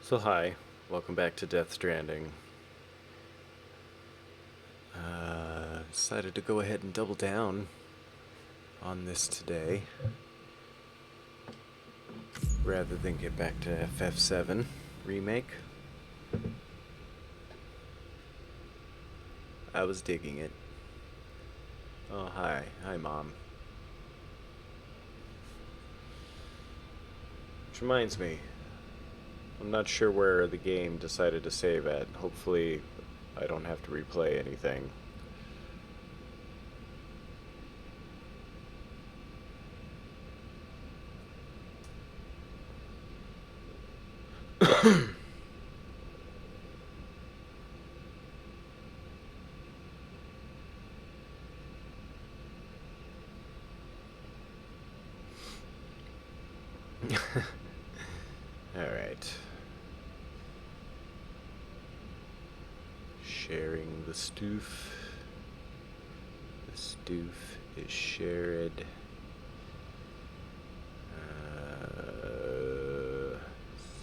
So hi, welcome back to Stranding. Decided to go ahead and double down on this today, rather than get back to FF7 remake. I was digging it. Oh hi mom. Which reminds me, I'm not sure where the game decided to save at. Hopefully I don't have to replay anything. Alright. Sharing the stoof. The stoof is shared.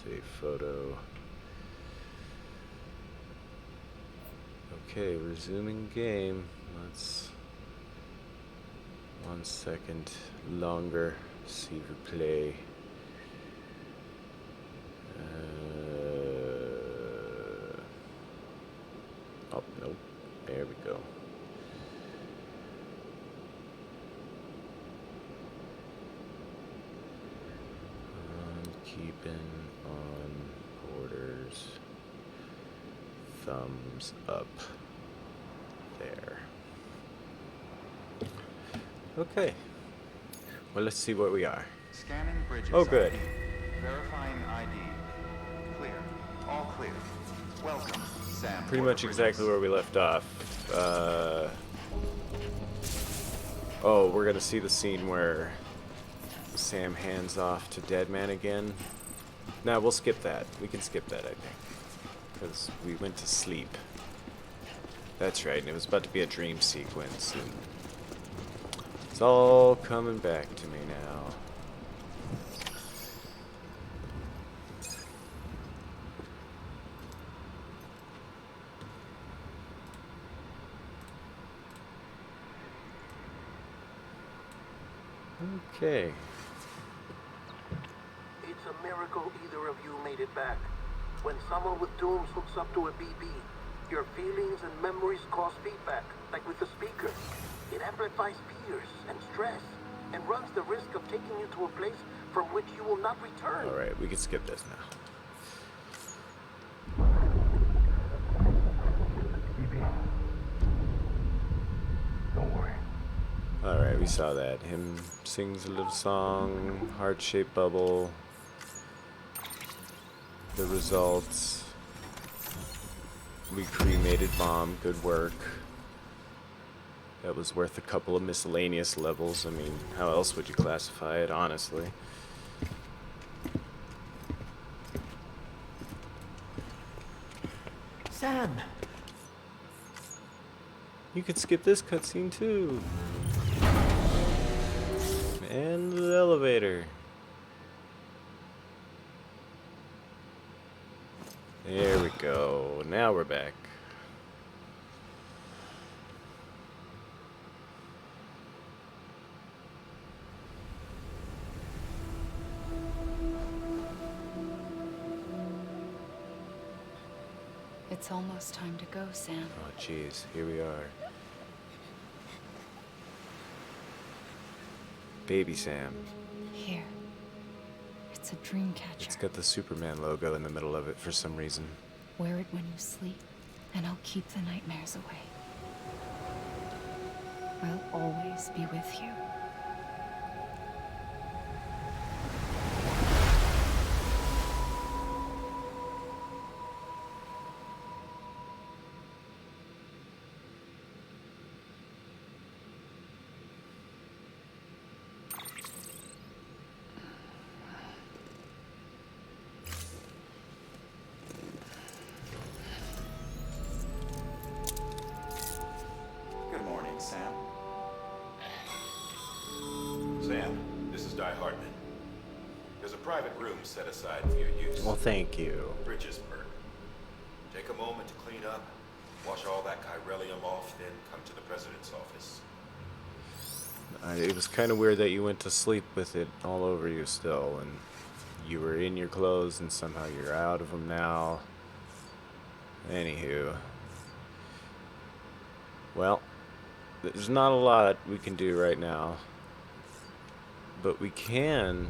Save photo. Okay, resuming game. Let's 1 second longer. See replay. Oh, nope. There we go. Keeping on orders. Thumbs up. There. Okay. Well, let's see what we are. Scanning bridges. Oh, good. ID. Verifying ID. Clear. All clear. Welcome, Sam. Pretty much exactly where we left off. Oh, we're gonna see the scene where Sam hands off to Deadman again. Nah, we'll skip that. We can skip that, I think. Because we went to sleep. That's right, and it was about to be a dream sequence. And it's all coming back to me now. Okay. It's a miracle either of you made it back. When someone with dooms hooks up to a BB, your feelings and memories cause feedback, like with the speaker. It amplifies fears and stress, and runs the risk of taking you to a place from which you will not return. Alright, we can skip this now. Don't worry. Alright, we saw that. Him sings a little song, heart-shaped bubble. The results. We cremated bomb, good work. That was worth a couple of miscellaneous levels. I mean, how else would you classify it, honestly? Sam! You could skip this cutscene too. And the elevator. There we go. Now we're back. It's almost time to go, Sam. Oh jeez, here we are. Baby Sam. Here. It's a dream catcher. It's got the Superman logo in the middle of it for some reason. Wear it when you sleep, and I'll keep the nightmares away. I'll always be with you. Good morning, Sam. Sam, this is Di Hartman. There's a private room set aside for your use. Well, thank you. bridges, Bert. Take a moment to clean up, wash all that chiralium off, then come to the president's office. It was kind of weird that you went to sleep with it all over you still, and you were in your clothes, and somehow you're out of them now. Anywho. Well, there's not a lot we can do right now. But we can,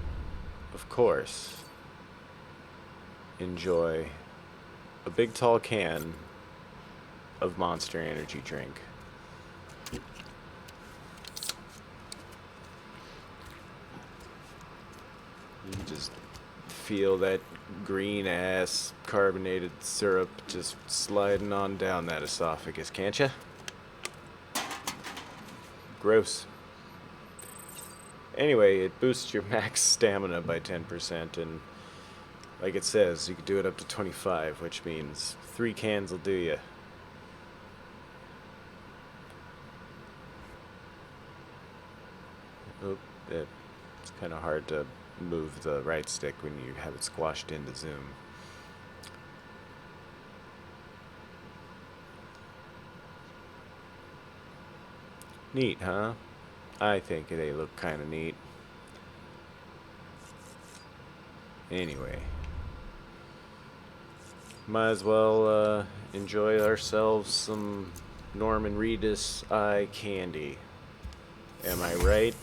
of course, enjoy a big tall can of Monster Energy drink. You can just feel that green ass carbonated syrup just sliding on down that esophagus, can't ya? Gross. Anyway, it boosts your max stamina by 10%, and like it says, you can do it up to 25, which means 3 cans will do ya. Oh, it's kind of hard to move the right stick when you have it squashed into zoom. Neat, huh? I think they look kind of neat. Anyway. Might as well enjoy ourselves some Norman Reedus eye candy. Am I right?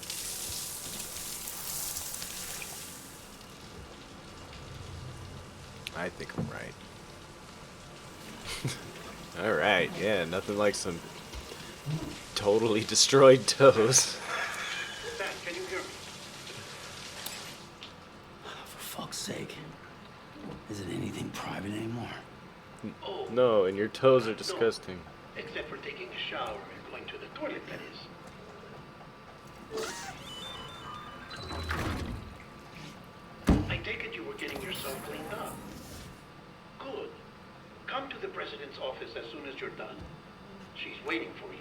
I think I'm right. Alright, yeah, nothing like some totally destroyed toes. Dad, can you hear me? For fuck's sake. Is it anything private anymore? Oh, No, and your toes are disgusting. except for taking a shower and going to the toilet, that is. I take it you were getting yourself cleaned up. Good. Come to the president's office as soon as you're done. She's waiting for you.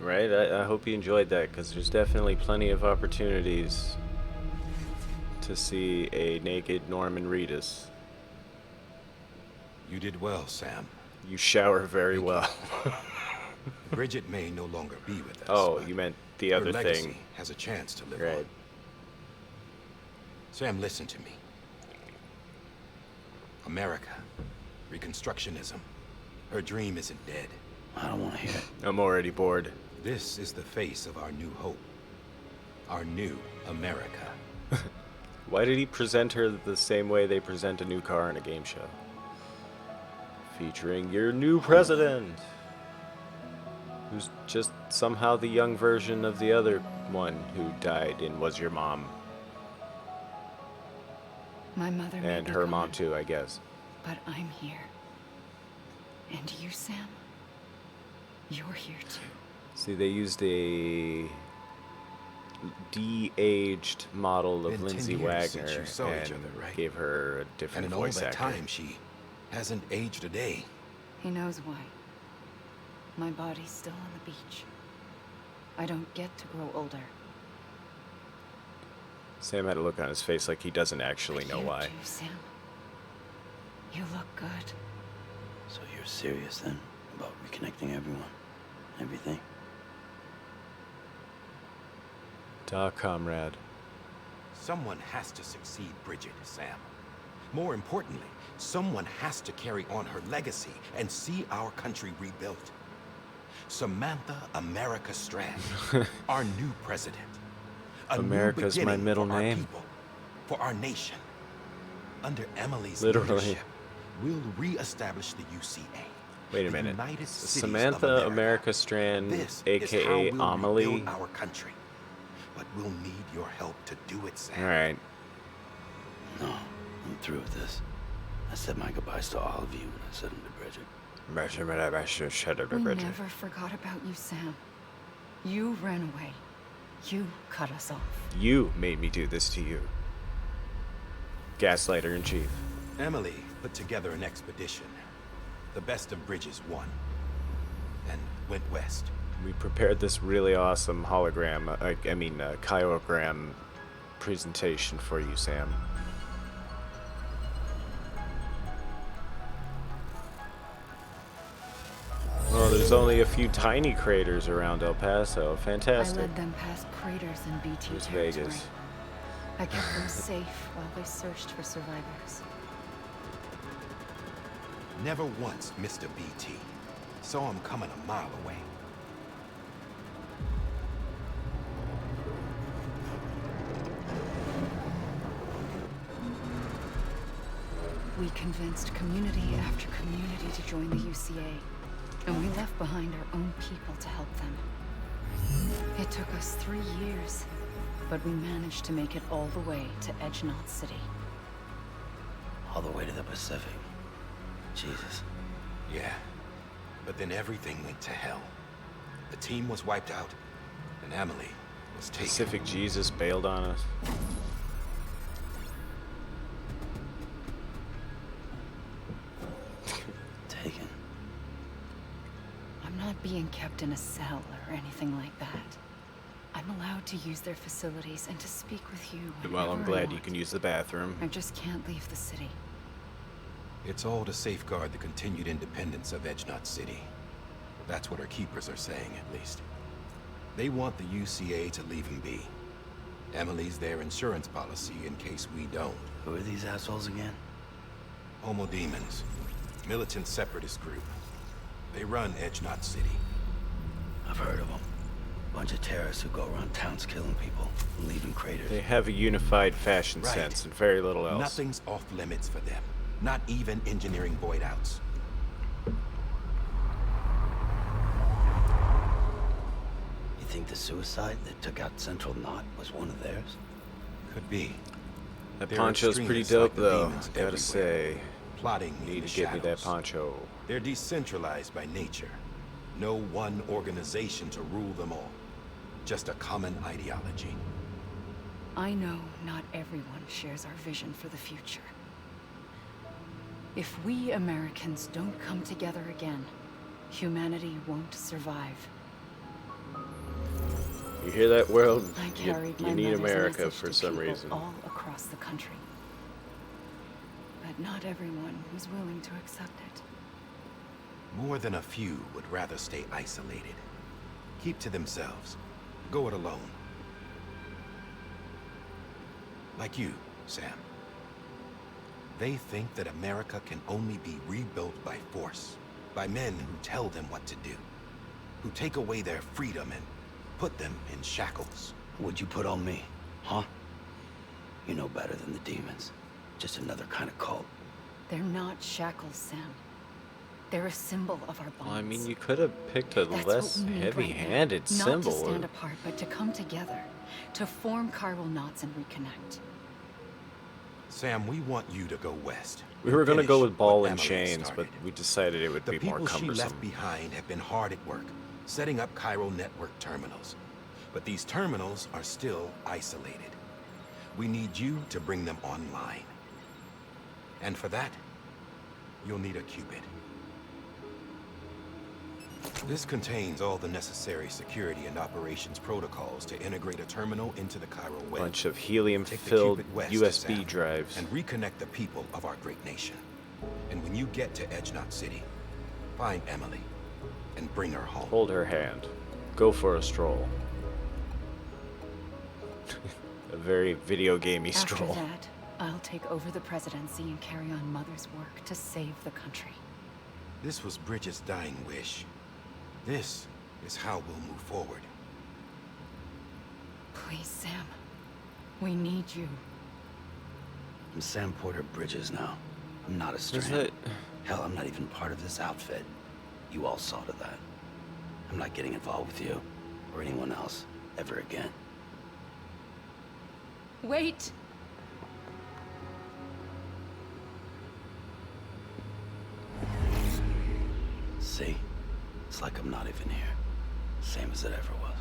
Right? I hope you enjoyed that, because there's definitely plenty of opportunities to see a naked Norman Reedus. You did well, Sam. You shower very well. Bridget may no longer be with us. Oh, but you meant the her other legacy thing. has a chance to live Right. on. Sam, listen to me. America, Reconstructionism. Her dream isn't dead. I don't want to hear it. I'm already bored. This is the face of our new hope. Our new America. Why did he present her the same way they present a new car in a game show? Featuring your new president, who's just somehow the young version of the other one who died and was your mom. My mother may And be her mom gone, too, I guess. but I'm here. And you, Sam? You're here too. See, they used a de-aged model of Been 10 Lindsay years since Wagner you saw each and other, right? gave her a And different in all voice that actor. time, she hasn't aged a day. He knows why. My body's still on the beach. I don't get to grow older. Sam had a look on his face like he doesn't actually know You why. too, Sam. You look good. So you're serious then? About reconnecting everyone? Everything? Ta, comrade. Someone has to succeed Bridget, Sam. More importantly, someone has to carry on her legacy and see our country rebuilt. Samantha America Strand, our new president. A new America's my beginning middle for our name. people, for our nation. Under Emily's Literally. leadership, we'll re-establish the UCA. Wait a the minute. United Cities of Samantha America Strand, This is how aka we'll Amelie. rebuild our country. But we'll need your help to do it, Sam. Alright. No, I'm through with this. I said my goodbyes to all of you and I said them to Bridget. Shut up, We Bridget. never forgot about you, Sam. You ran away. You cut us off. You made me do this to you. Gaslighter in chief. Emily put together an expedition. The best of Bridges won. And went west. We prepared this really awesome hologram, chiogram presentation for you, Sam. Well, there's only a few tiny craters around El Paso. Fantastic. I led them past craters in BT Here's territory. Vegas. I kept them safe while they searched for survivors. Never once missed a BT. Saw him coming a mile away. We convinced community after community to join the UCA, and we left behind our own people to help them. It took us 3 years, but we managed to make it all the way to Edgenot City. All the way to the Pacific. Jesus. Yeah. But then everything went to hell. The team was wiped out, and Emily was taken. Pacific Jesus bailed on us. Taken. I'm not being kept in a cell or anything like that. I'm allowed to use their facilities and to speak with you. Well, I'm whenever I glad you want. can use the bathroom. I just can't leave the city. It's all to safeguard the continued independence of Edgenot City. That's what our keepers are saying, at least. They want the UCA to leave him be. Emily's their insurance policy in case we don't. Who are these assholes again? Homo Demons. Militant separatist group. They run Edgenot City. I've heard of them. Bunch of terrorists who go around towns killing people and leaving craters. They have a unified fashion Right. sense and very little else. Nothing's off limits for them. Not even engineering void outs. You think the suicide that took out Central Knot was one of theirs? Could be. That They're poncho's pretty extremists dope, like the though. demons Gotta everywhere. say, Plotting in need the to give me that shadows. poncho. They're decentralized by nature. No one organization to rule them all. Just a common ideology. I know not everyone shares our vision for the future. If we Americans don't come together again, humanity won't survive. You hear that, world? I You, carried you my need mother's America message for to some people reason. all across the country. But not everyone was willing to accept it. More than a few would rather stay isolated. Keep to themselves. Go it alone. Like you, Sam. They think that America can only be rebuilt by force, by men who tell them what to do, who take away their freedom and put them in shackles. What'd you put on me? Huh? You know better than the demons. Just another kind of cult. They're not shackles, Sam. They're a symbol of our bonds. Well, I mean, you could have picked a That's less what we need heavy-handed right now. symbol. Not to stand apart, but to come together, to form chiral knots and reconnect. Sam, we want you to go west. We were going to go Finish with ball what and Emily chains, but started. we decided it would The be more people she cumbersome. left behind have been hard at work, setting up chiral network terminals. But these terminals are still isolated. We need you to bring them online. And for that, you'll need a Cupid. This contains all the necessary security and operations protocols to integrate a terminal into the chiral web. Bunch of Take the helium-filled Cupid west, USB Sam, drives. and reconnect the people of our great nation. And when you get to Edgenot City, find Emily and bring her home. Hold her hand. Go for a stroll. A very video gamey After stroll. that, I'll take over the presidency and carry on Mother's work to save the country. This was Bridget's dying wish. This is how we'll move forward. Please, Sam. We need you. I'm Sam Porter Bridges now. I'm not a Is stranger. it? Hell, I'm not even part of this outfit. You all saw to that. I'm not getting involved with you or anyone else ever again. Wait! See? It's like I'm not even here. Same as it ever was.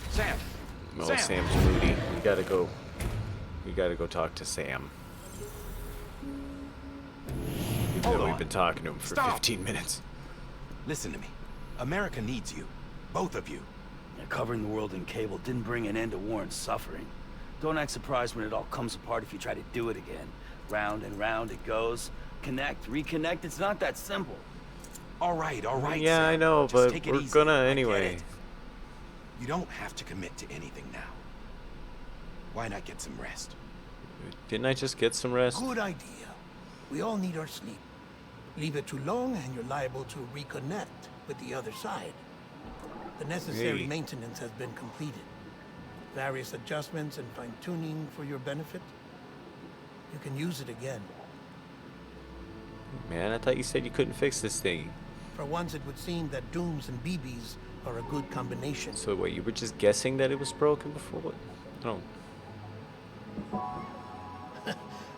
Sam! Well, Sam! Sam's moody. We gotta go. We gotta go talk to Sam. Hold We've on. been talking to him for Stop. 15 minutes. Listen to me. America needs you. Both of you. Yeah, covering the world in cable didn't bring an end to war and suffering. Don't act surprised when it all comes apart if you try to do it again. Round and round it goes. Connect, reconnect, it's not that simple. All right, Yeah, Sam. I know, Just but take it we're easy. gonna I get anyway. it. You don't have to commit to anything now. Why not get some rest? Didn't I just get some rest? Good idea. We all need our sleep. Leave it too long and you're liable to reconnect with the other side. The necessary Hey. maintenance has been completed. Various adjustments and fine-tuning for your benefit. You can use it again. Man, I thought you said you couldn't fix this thing. For once, it would seem that Dooms and BBs are a good combination. So wait, you were just guessing that it was broken before? What? I don't...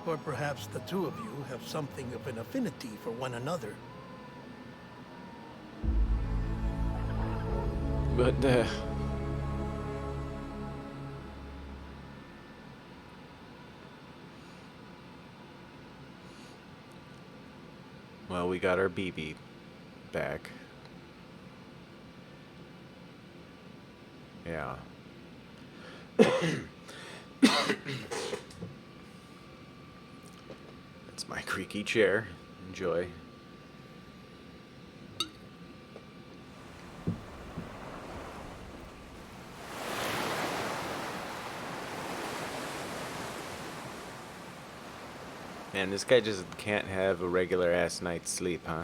Or perhaps the two of you have something of an affinity for one another. But, well, we got our BB back. Yeah. That's my creaky chair. Enjoy. Man, this guy just can't have a regular ass night's sleep, huh?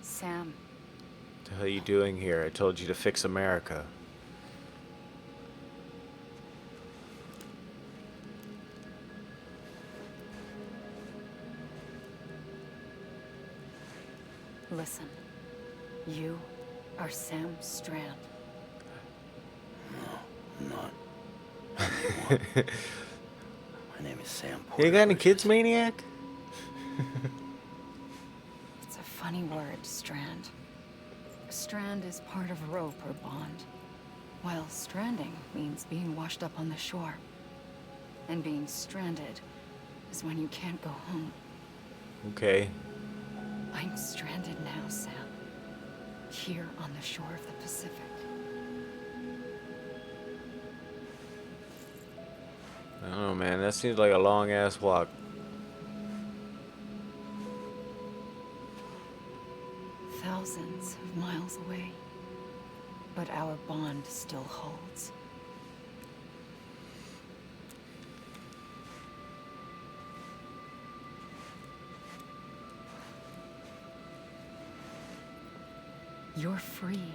Sam, What the hell are you doing here? I told you to fix America. listen. You are Sam Strand. I'm not. My name is Sam Porter. You got any Bridges. kids, maniac? It's a funny word, Strand. Strand is part of rope or bond, while stranding means being washed up on the shore. And being stranded is when you can't go home. Okay. I'm stranded now, Sam. Here on the shore of the Pacific. I don't know, man. That seems like a long ass walk. Thousands of miles away. But our bond still holds. You're free,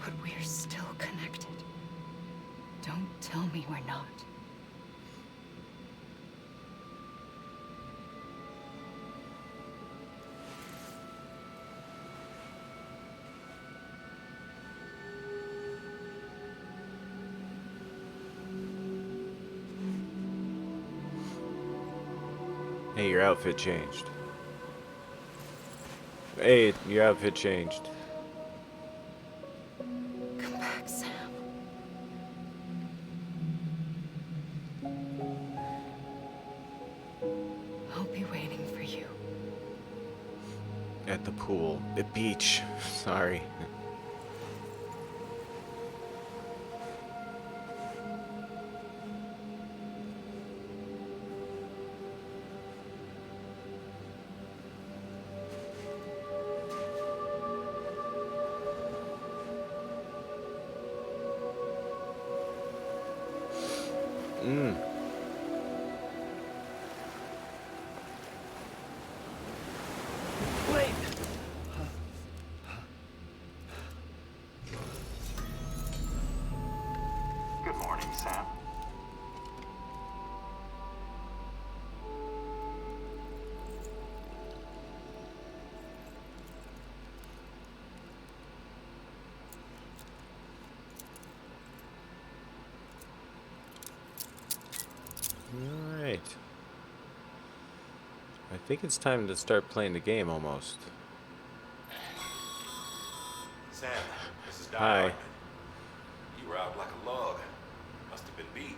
but we're still connected. Don't tell me we're not. Hey, your outfit changed. Hey, your outfit changed. Come back, Sam. I'll be waiting for you. At the pool. The beach. Sorry. Wait! Good morning, Sam. I think it's time to start playing the game almost. Sam, this is Doc Hi. Hartman. You were out like a log. Must have been beat.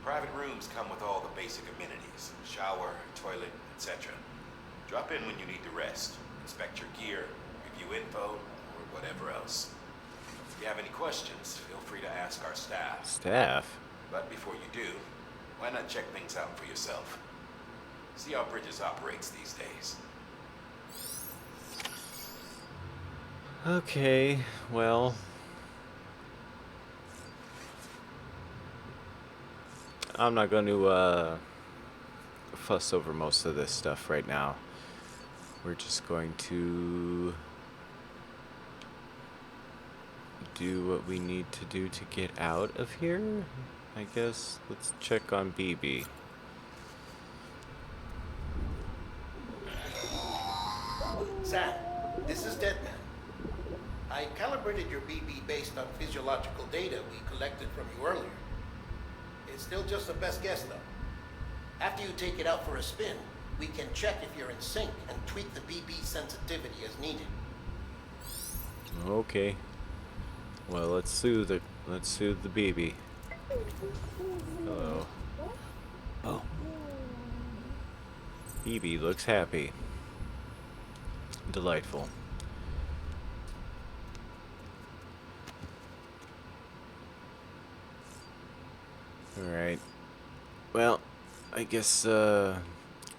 Private rooms come with all the basic amenities. Shower, toilet, etc. Drop in when you need to rest. Inspect your gear, review info, or whatever else. If you have any questions, feel free to ask our staff. Staff? But before you do, why not check things out for yourself? See how Bridges operates these days. Okay, well. I'm not going to fuss over most of this stuff right now. We're just going to do what we need to do to get out of here. I guess let's check on BB. Sam, this is Deadman. I calibrated your BB based on physiological data we collected from you earlier. It's still just a best guess, though. After you take it out for a spin, we can check if you're in sync and tweak the BB sensitivity as needed. Okay. Well, let's soothe the BB. Hello. Oh, BB looks happy. Delightful. Alright. Well, I guess, yeah,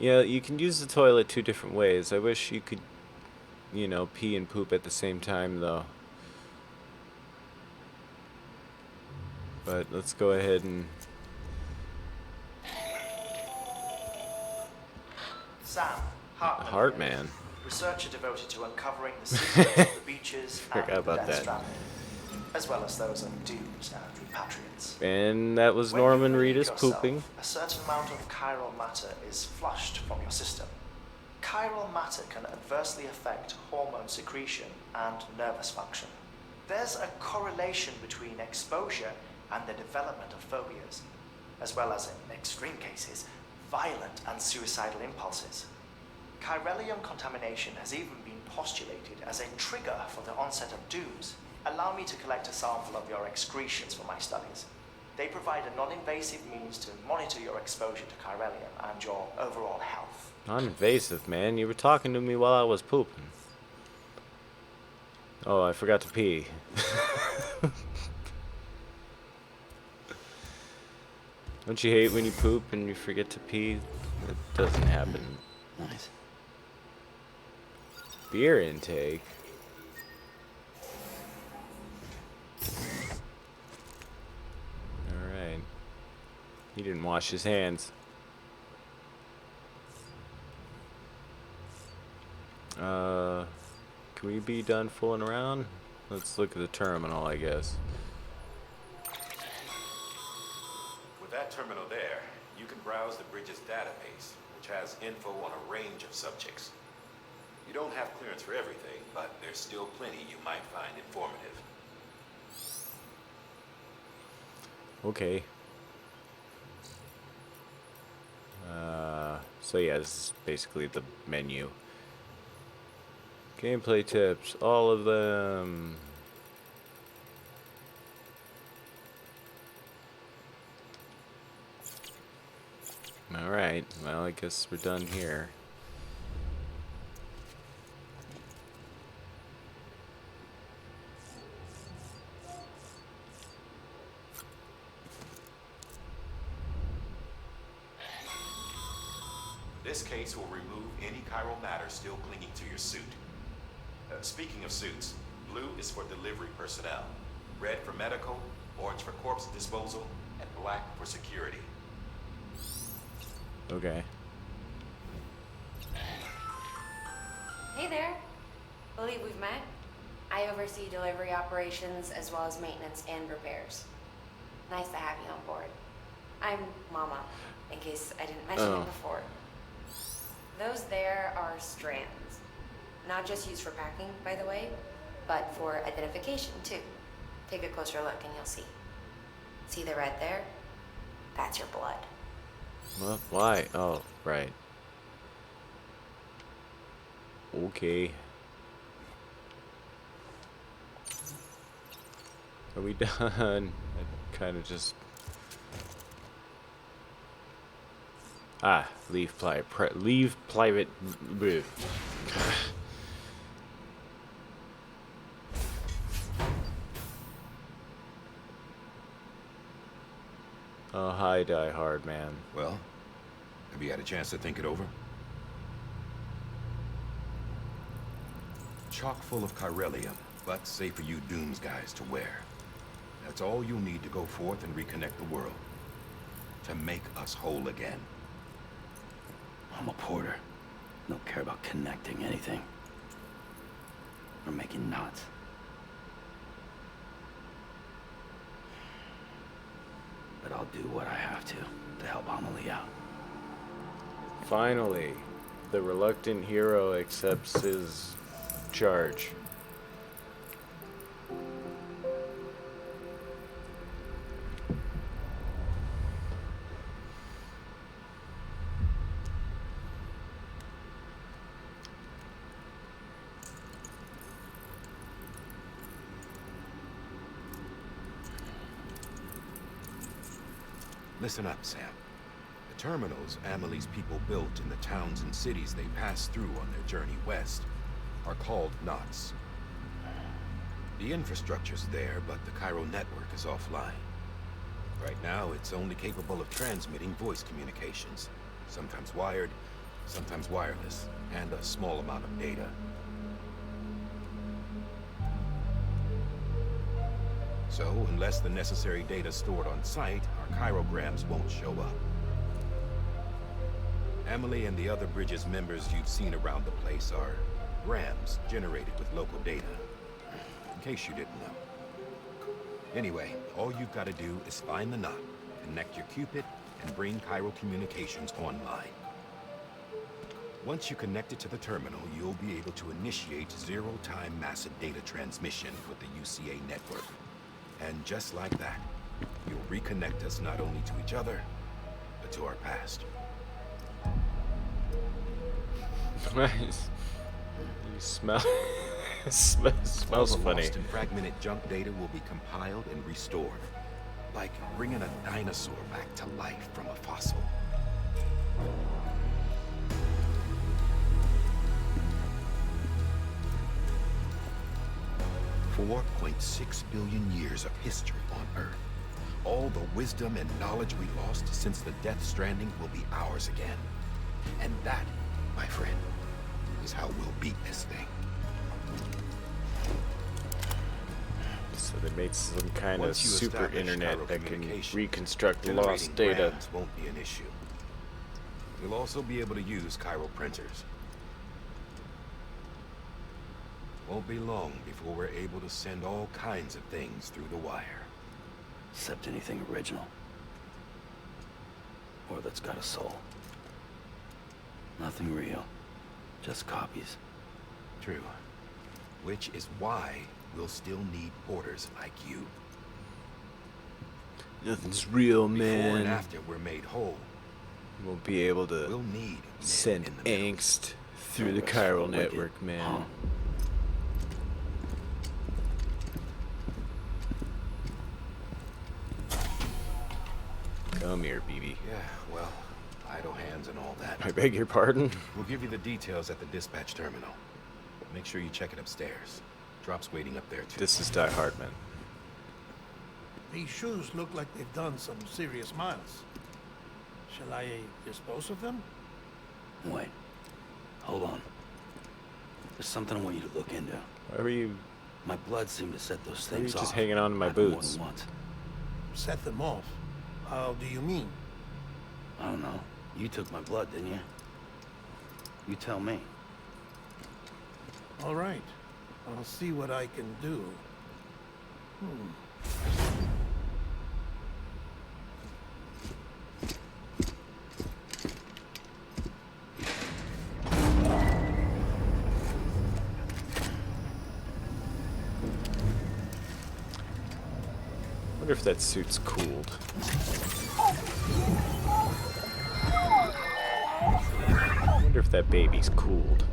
you can use the toilet 2 different ways. I wish you could, you know, pee and poop at the same time, though. But let's go ahead and... Sam, Hartman. researcher devoted to uncovering the secrets of the beaches and Forgot the about Death that. Stranding, as well as those of doomed and repatriates. And that was When you Norman relieve Reedus yourself, pooping. A certain amount of chiral matter is flushed from your system. Chiral matter can adversely affect hormone secretion and nervous function. There's a correlation between exposure and the development of phobias, as well as, in extreme cases, violent and suicidal impulses. Chiralium contamination has even been postulated as a trigger for the onset of dooms. Allow me to collect a sample of your excretions for my studies. They provide a non-invasive means to monitor your exposure to chiralium and your overall health. Non-invasive, man. You were talking to me while I was pooping. Oh, I forgot to pee. Don't you hate when you poop and you forget to pee? It doesn't happen. nice. Beer intake. Alright. He didn't wash his hands. Can we be done fooling around? Let's look at the terminal, I guess. With that terminal there, you can browse the Bridges database, which has info on a range of subjects. You don't have clearance for everything, but there's still plenty you might find informative. Okay. So yeah, this is basically the menu. Gameplay tips, all of them. Alright, well, I guess we're done here. This case will remove any chiral matter still clinging to your suit. Speaking of suits, blue is for delivery personnel, red for medical, orange for corpse disposal, and black for security. Okay. Hey there. Believe we've met. I oversee delivery operations as well as maintenance and repairs. Nice to have you on board. I'm Mama, in case I didn't mention it before. Those there are strands. Not just used for packing, by the way, but for identification too. Take a closer look and you'll see. See the red there? That's your blood. Well, why? Oh, right. Okay. Are we done? I kind of just... leave private... bleh. Oh, hi, Die Hard, man. Well, have you had a chance to think it over? Chock full of chiralium, but safe for you Dooms guys to wear. That's all you'll need to go forth and reconnect the world. To make us whole again. I'm a porter. Don't care about connecting anything. Or making knots. But I'll do what I have to help Amelie out. Finally, the reluctant hero accepts his charge. Listen up, Sam. The terminals Amelie's people built in the towns and cities they passed through on their journey west are called knots. The infrastructure's there, but the Cairo network is offline. Right now, it's only capable of transmitting voice communications, sometimes wired, sometimes wireless, and a small amount of data. So, unless the necessary data stored on site, our chirograms won't show up. Amelie and the other Bridges members you've seen around the place are grams generated with local data. In case you didn't know. Anyway, all you've got to do is find the knot, connect your Cupid, and bring Cairo communications online. Once you connect it to the terminal, you'll be able to initiate zero-time massive data transmission with the UCA network. And just like that, you'll reconnect us not only to each other, but to our past. Nice. You smell... smells All the funny. lost and fragmented junk data will be compiled and restored. Like bringing a dinosaur back to life from a fossil. 4.6 billion years of history on Earth. All the wisdom and knowledge we lost since the Death Stranding will be ours again. And that, my friend, is how we'll beat this thing. So they made some kind of Once you super establish internet Cairo that can communications, reconstruct generating lost data. grams won't be an issue. You'll also be able to use Cairo printers. Won't be long before we're able to send all kinds of things through the wire. Except anything original. Or that's got a soul. Nothing real. Just copies. True. Which is why we'll still need porters like you. Nothing's real, Before and man. after we're made whole, We'll be able to we'll need men send in the middle. angst through the chiral Wicked. network, man. Huh. Come here, BB. Yeah, well, idle hands and all that. I beg your pardon? We'll give you the details at the dispatch terminal. Make sure you check it upstairs. Drop's waiting up there, too. This is Die Hard, man. These shoes look like they've done some serious miles. Shall I dispose of them? Wait. Hold on. There's something I want you to look into. Why were you... My blood seemed to set those Why are you things just off. hanging on to my Happened more boots? than once. Set them off. How do you mean? I don't know. You took my blood, didn't you? You tell me. All right. I'll see what I can do. Wonder if that suit's cooled. Wonder if that baby's cooled.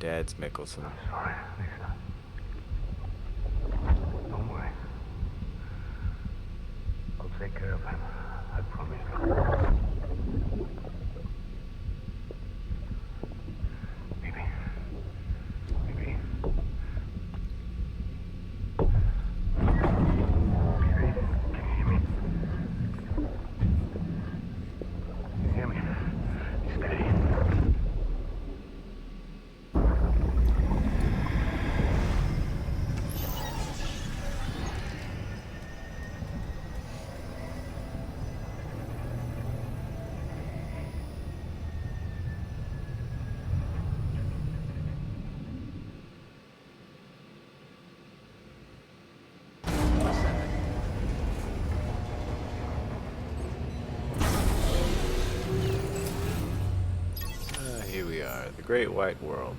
Dad's Mickelson. I'm sorry, Lisa. Don't worry. I'll take care of him. I promise you. Baby. Baby. Baby, can you hear me? Can you hear me? Steady. Here we are, the Great White World.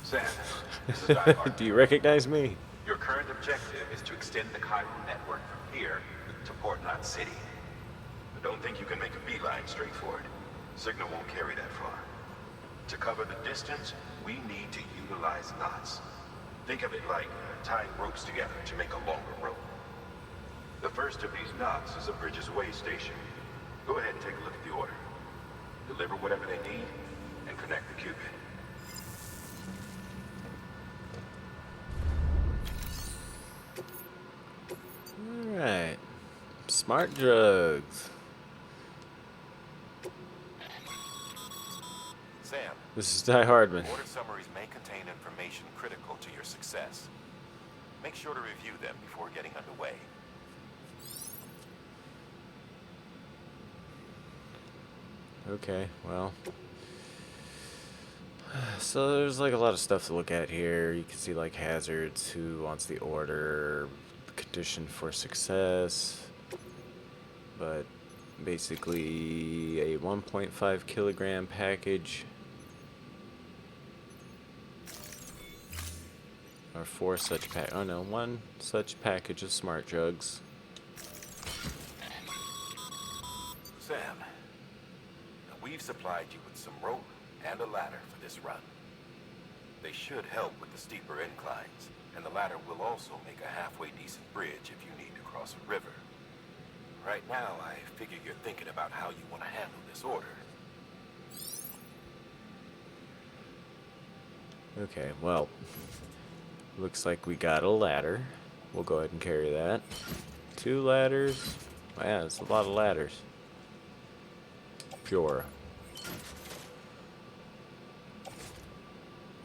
Sam, this is Diehard. Do you recognize me? Your current objective is to extend the Chiron network from here to Port Knot City. But don't think you can make a beeline straight for it. Signal won't carry that far. To cover the distance, we need to utilize knots. Think of it like tying ropes together to make a longer rope. The first of these knots is a Bridges Way station. Go ahead and take a look at the order. Deliver whatever they need, and connect the Cupid. Alright. Smart drugs. Sam, This is Die Hardman. order summaries may contain information critical to your success. Make sure to review them before getting underway. Okay, well. So there's like a lot of stuff to look at here. You can see like hazards, who wants the order, condition for success. But basically a 1.5 kilogram package. Or 4 such one such package of smart drugs. Sam, we've supplied you with some rope and a ladder for this run. They should help with the steeper inclines, and the ladder will also make a halfway decent bridge if you need to cross a river. Right now, I figure you're thinking about how you want to handle this order. Okay, well, looks like we got a ladder. We'll go ahead and carry that. 2 ladders. Yeah, it's a lot of ladders. Pure.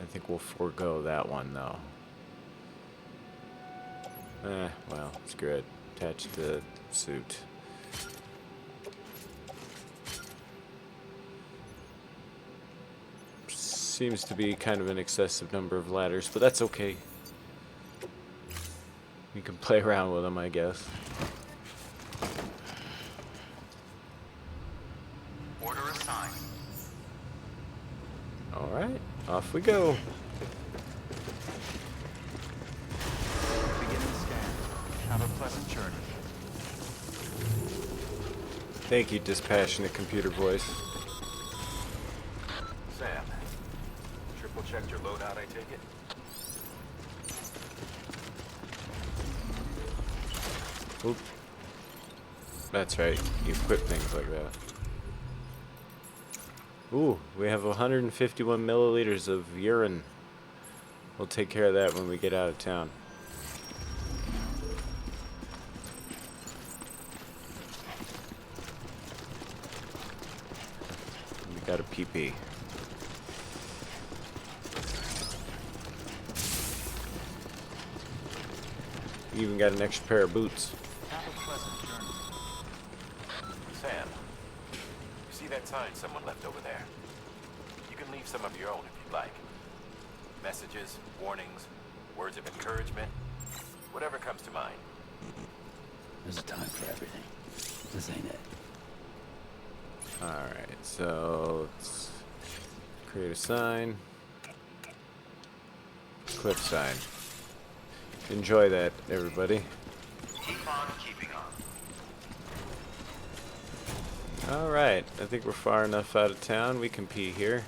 I think we'll forego that one though. Well, screw it. Attach the suit. Seems to be kind of an excessive number of ladders, but that's okay. We can play around with them, I guess. Order assigned. Alright, off we go. Beginning scan. Have a pleasant journey. Thank you, dispassionate computer voice. Sam, triple checked your loadout, I take it? Oop. That's right, you equip things like that. Ooh, we have 151 milliliters of urine. We'll take care of that when we get out of town. We got a PP. We even got an extra pair of boots. Have a pleasant journey. Sam, you see that sign someone left over there? You can leave some of your own if you'd like. Messages, warnings, words of encouragement, whatever comes to mind. There's a time for everything. This ain't it. Alright, so let's create a sign. Cliff sign. Enjoy that, everybody. Keep on keeping on. Alright, I think we're far enough out of town. We can pee here.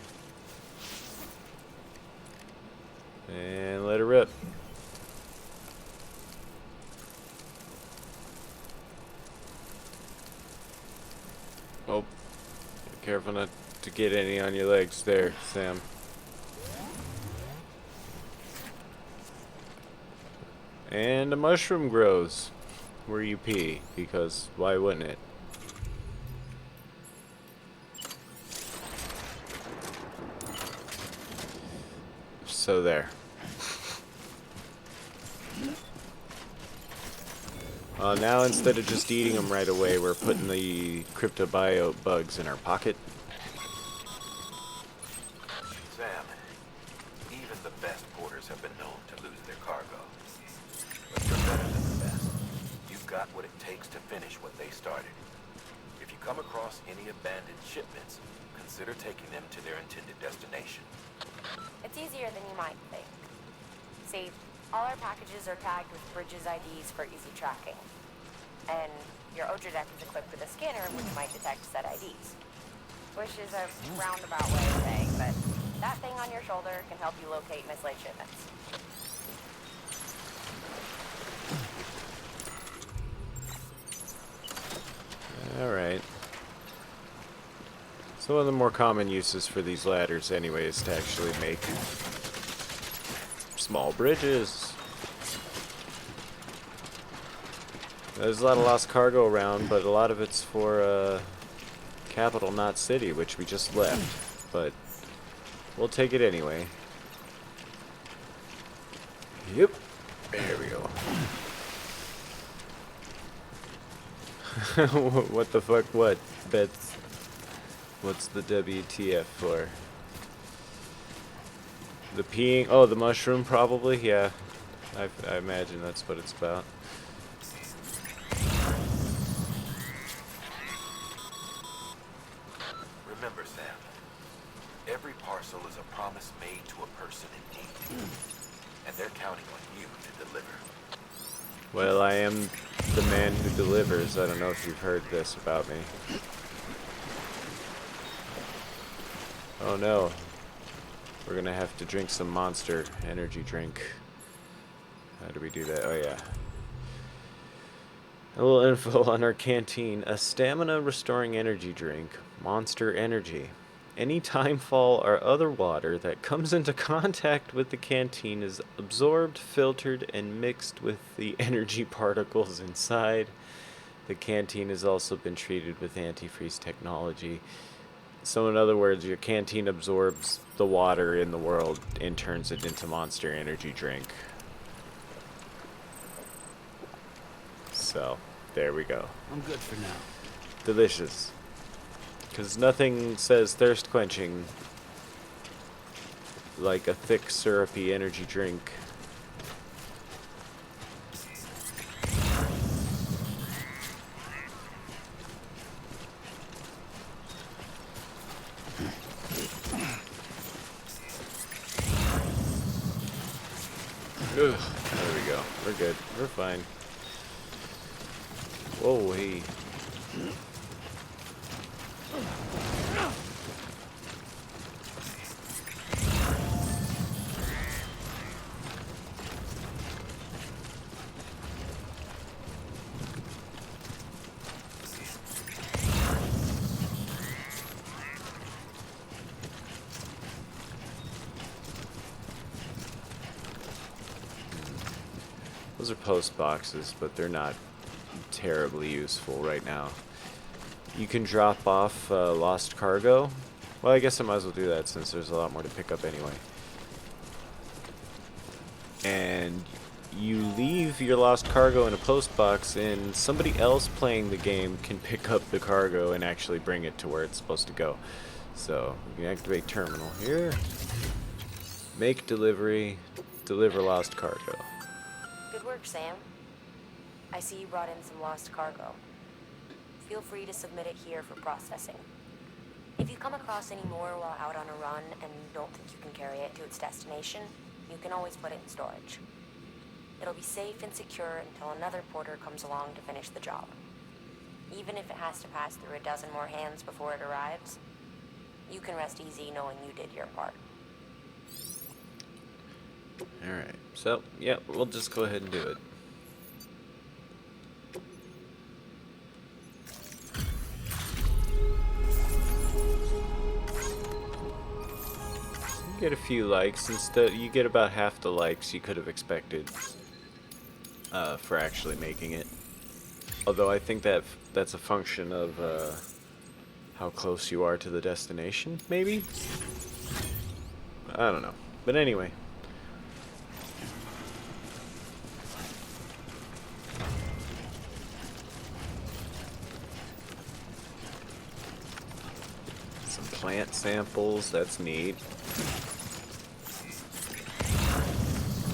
And let her rip. Oh, be careful not to get any on your legs there, Sam. And a mushroom grows where you pee, because why wouldn't it? So there. Now instead of just eating them right away, we're putting the cryptobiote bugs in our pocket. Sam, even the best porters have been known to lose their cargo. But you're better than the best. You've got what it takes to finish what they started. If you come across any abandoned shipments, consider taking them to their intended destination. It's easier than you might think. See, all our packages are tagged with Bridges IDs for easy tracking. And your Ultra deck is equipped with a scanner which might detect said IDs. Which is a roundabout way of saying, but that thing on your shoulder can help you locate mislaid shipments. Alright. So one of the more common uses for these ladders anyway is to actually make small bridges. There's a lot of lost cargo around, but a lot of it's for capital, not city, which we just left. But we'll take it anyway. Yep. There we go. What the fuck, what? Bets. What's the WTF for? The peeing? Oh, the mushroom probably? Yeah. I imagine that's what it's about. Remember, Sam, every parcel is a promise made to a person in need. And they're counting on you to deliver. Well, I am the man who delivers. I don't know if you've heard this about me. Oh no. We're gonna have to drink some Monster energy drink. How do we do that? Oh yeah. A little info on our canteen. A stamina restoring energy drink. Monster Energy. Any timefall or other water that comes into contact with the canteen is absorbed, filtered, and mixed with the energy particles inside. The canteen has also been treated with antifreeze technology. So in other words, your canteen absorbs the water in the world and turns it into Monster Energy drink. So, there we go. I'm good for now. Delicious. Because nothing says thirst quenching like a thick, syrupy energy drink. Ugh, there we go. We're good. We're fine. Whoa, hey. Those are post boxes, but they're not terribly useful right now. You can drop off lost cargo. Well, I guess I might as well do that since there's a lot more to pick up anyway. And you leave your lost cargo in a post box, and somebody else playing the game can pick up the cargo and actually bring it to where it's supposed to go. So, we can activate terminal here. Make delivery. Deliver lost cargo. Good work, Sam. I see you brought in some lost cargo. Feel free to submit it here for processing. If you come across any more while out on a run and don't think you can carry it to its destination, you can always put it in storage. It'll be safe and secure until another porter comes along to finish the job. Even if it has to pass through a dozen more hands before it arrives, you can rest easy knowing you did your part. Alright, so, yeah, we'll just go ahead and do it. You get a few likes instead. You get about half the likes you could have expected for actually making it. Although I think that's a function of how close you are to the destination, maybe? I don't know. But anyway. Some plant samples, that's neat.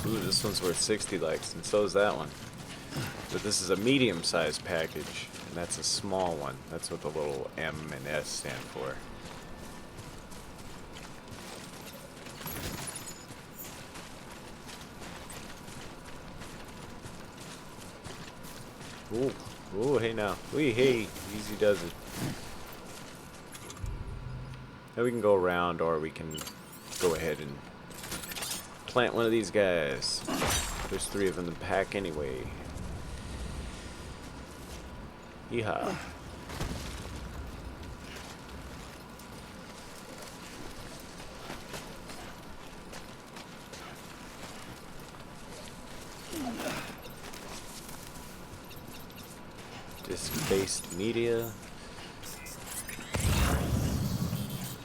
Ooh, this one's worth 60 likes, and so is that one. But this is a medium-sized package, and that's a small one. That's what the little M and S stand for. Ooh, ooh, hey now. Wee, hey, easy does it. Now we can go around, or we can go ahead and plant one of these guys. There's 3 of them in the pack anyway. Yeehaw. Disc-based media.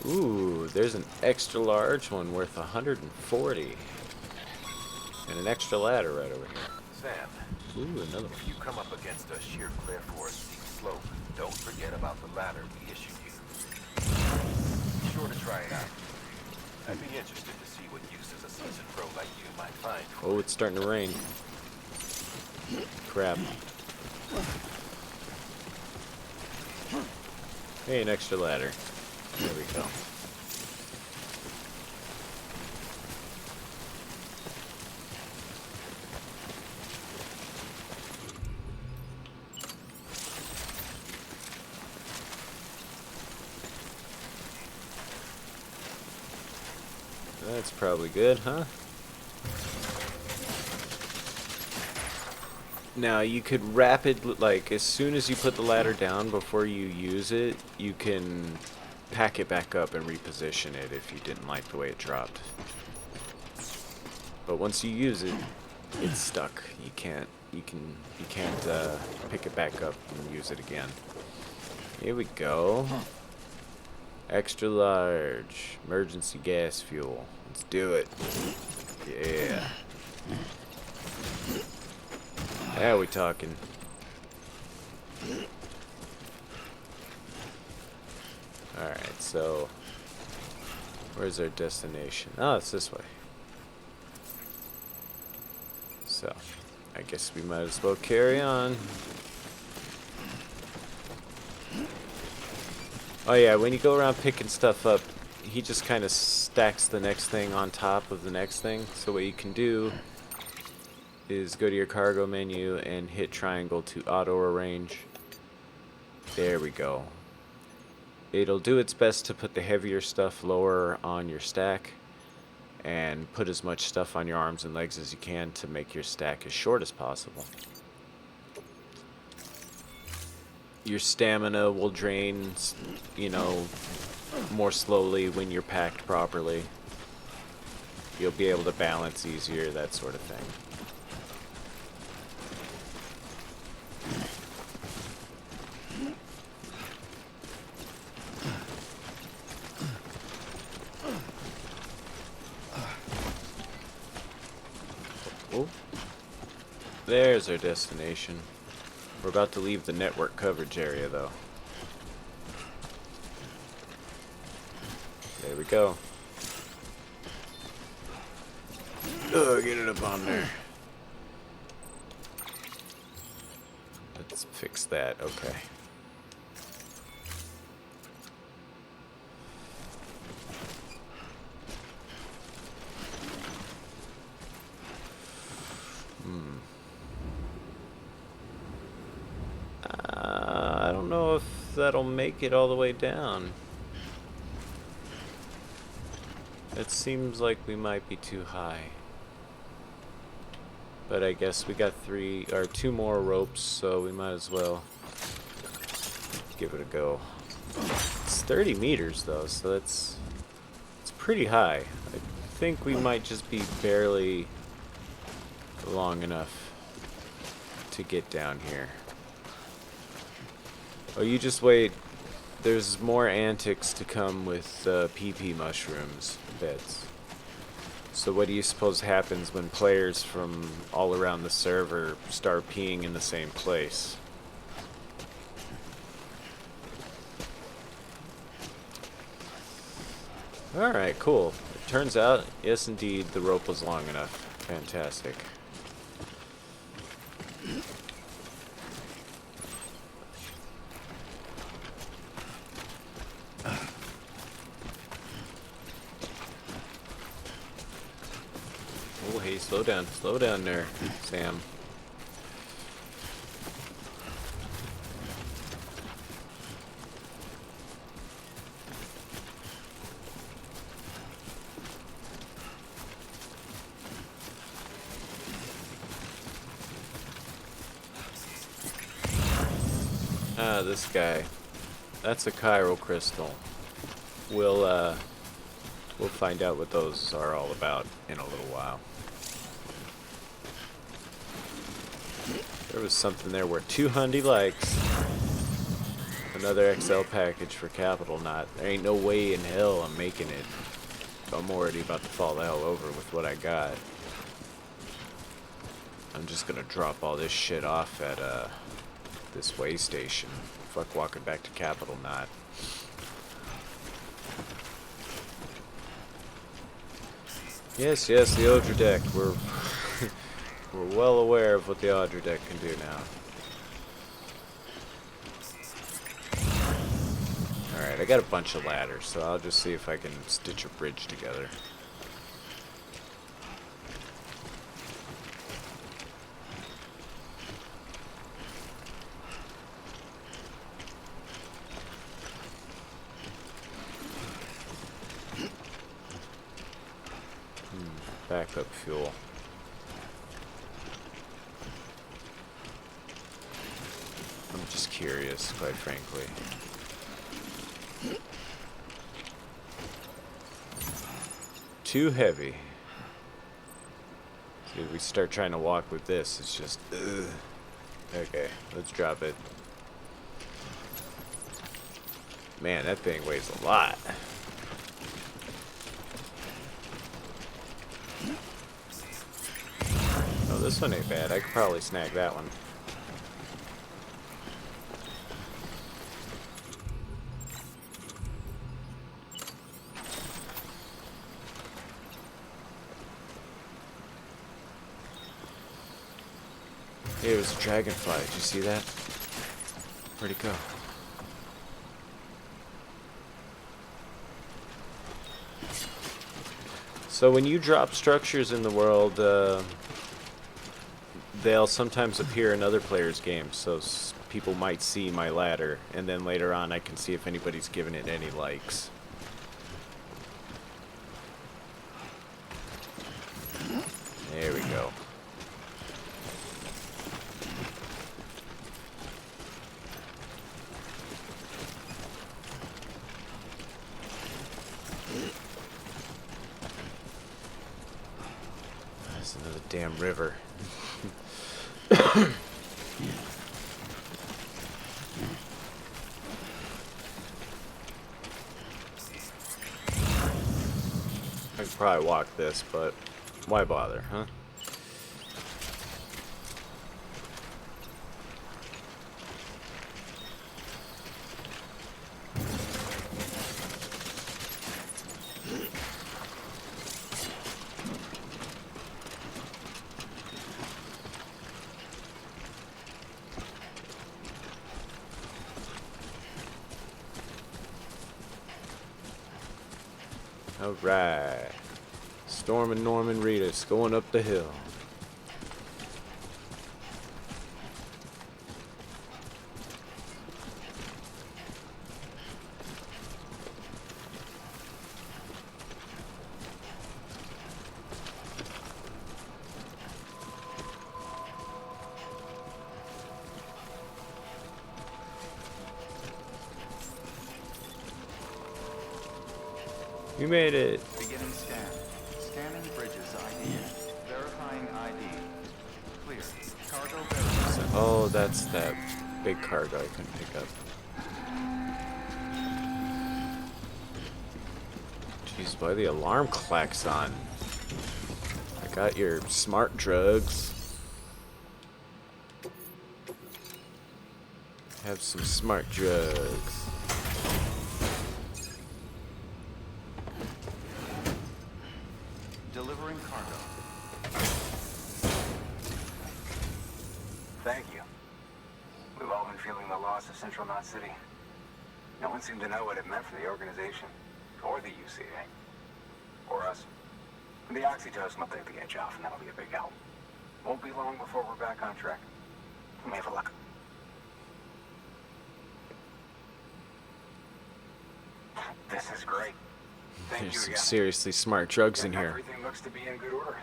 Ooh, there's an extra large one worth 140. And an extra ladder right over here. Sam, Ooh, another one. if you come up against a sheer clear forest steep slope, don't forget about the ladder we issued you. Be sure to try it out. I'd be interested to see what uses a seasoned pro like you might find. Oh, it's starting to rain. Crap. Hey, an extra ladder. There we go. That's probably good, huh? Now you could like as soon as you put the ladder down before you use it, you can pack it back up and reposition it if you didn't like the way it dropped. But once you use it, it's stuck. You can't pick it back up and use it again. Here we go. Extra large emergency gas fuel. Let's do it. Yeah. Now we talking. Alright, so where's our destination? Oh, it's this way. So I guess we might as well carry on. Oh yeah, when you go around picking stuff up, he just kind of stacks the next thing on top of the next thing. So what you can do is go to your cargo menu and hit triangle to auto arrange. There we go. It'll do its best to put the heavier stuff lower on your stack and put as much stuff on your arms and legs as you can to make your stack as short as possible. Your stamina will drain, you know, more slowly when you're packed properly. You'll be able to balance easier, that sort of thing. Oh, there's our destination. We're about to leave the network coverage area, though. There we go. Oh, get it up on there. Let's fix that. Okay. Hmm. that'll make it all the way down. It seems like we might be too high. But I guess we got 2 more ropes, so we might as well give it a go. It's 30 meters though, so it's pretty high. I think we might just be barely long enough to get down here. Oh, you just wait. There's more antics to come with PP mushrooms beds. So what do you suppose happens when players from all around the server start peeing in the same place? Alright, cool. It turns out, yes indeed, the rope was long enough. Fantastic. Oh, hey, slow down there, Sam. Ah, this guy. That's a chiral crystal. We'll find out what those are all about in a little while. There was something there worth 200 likes. Another XL package for Capital Knot. There ain't no way in hell I'm making it. I'm already about to fall the hell over with what I got. I'm just gonna drop all this shit off at this way station. Fuck walking back to Capital Knot. Yes, the Odra deck. We're well aware of what the Odra deck can do now. Alright, I got a bunch of ladders, so I'll just see if I can stitch a bridge together. Backup fuel. I'm just curious, quite frankly. Too heavy. See, if we start trying to walk with this, it's just, ugh. Okay, let's drop it. Man, that thing weighs a lot. Oh, this one ain't bad. I could probably snag that one. Hey, it was a dragonfly. Did you see that? Where'd it go? So when you drop structures in the world, they'll sometimes appear in other players' games, so people might see my ladder, and then later on I can see if anybody's given it any likes. There we go. That's another damn river. I could probably walk this, but why bother, huh? Alright. Storm and Norman Reedus going up the hill. We made it. Beginning scan. Scanning bridges ID. Verifying ID. Clear. Cargo verified. Oh, that's that big cargo I couldn't pick up. Jeez, why the alarm klaxon? I got your smart drugs. Have some smart drugs. Delivering cargo. Thank you. We've all been feeling the loss of Central Knot City. No one seemed to know what it meant for the organization, or the UCA, or us. The oxytocin will take the edge off, and that'll be a big help. Won't be long before we're back on track. Let me have a look. This is great. Thank you There's some again. seriously smart drugs in here. Everything looks to be in good order.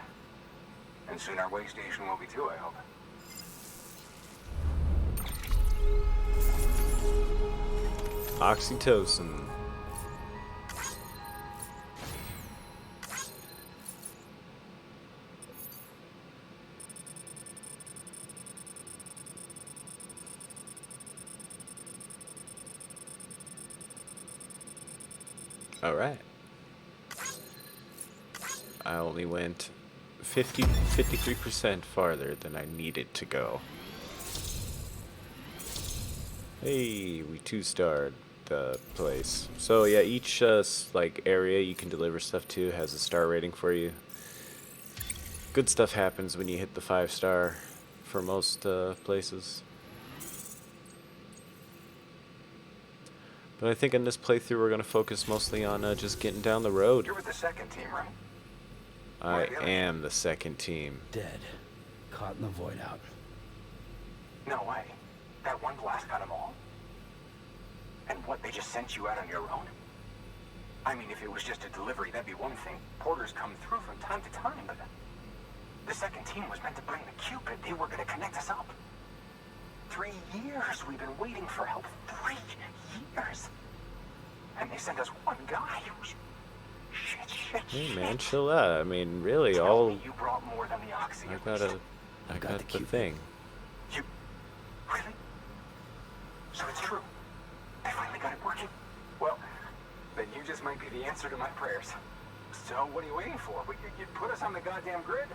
And soon our way station will be too, I hope. Oxytocin. All right. I only went 53% farther than I needed to go. Hey, we 2-starred the place. So yeah, each like area you can deliver stuff to has a star rating for you. Good stuff happens when you hit the 5-star for most places. But I think in this playthrough we're going to focus mostly on just getting down the road. You're with the second team, right? I am the second team. Dead. Caught in the void out. No way. That one blast got them all? And what, they just sent you out on your own? I mean, if it was just a delivery, that'd be one thing. Porters come through from time to time, but the second team was meant to bring the Cupid. They were going to connect us up. 3 years we've been waiting for help. 3 years. And they sent us one guy. Shit. Hey man, chill out. I mean, really, Tell all me you brought more than the oxy. I got the thing. You really? So it's true. I finally got it working. Well, then you just might be the answer to my prayers. So what are you waiting for? You put us on the goddamn grid.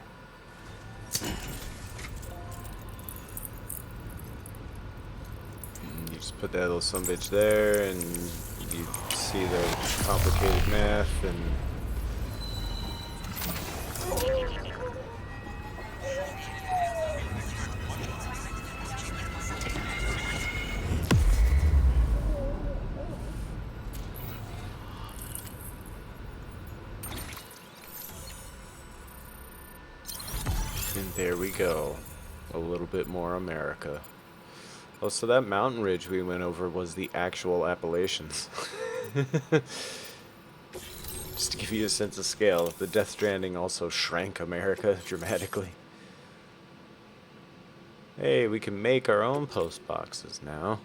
You just put that little sumbitch there, and you see the complicated math, and there we go. A little bit more America. Oh, so that mountain ridge we went over was the actual Appalachians. Just to give you a sense of scale, the Death Stranding also shrank America dramatically. Hey, we can make our own post boxes now.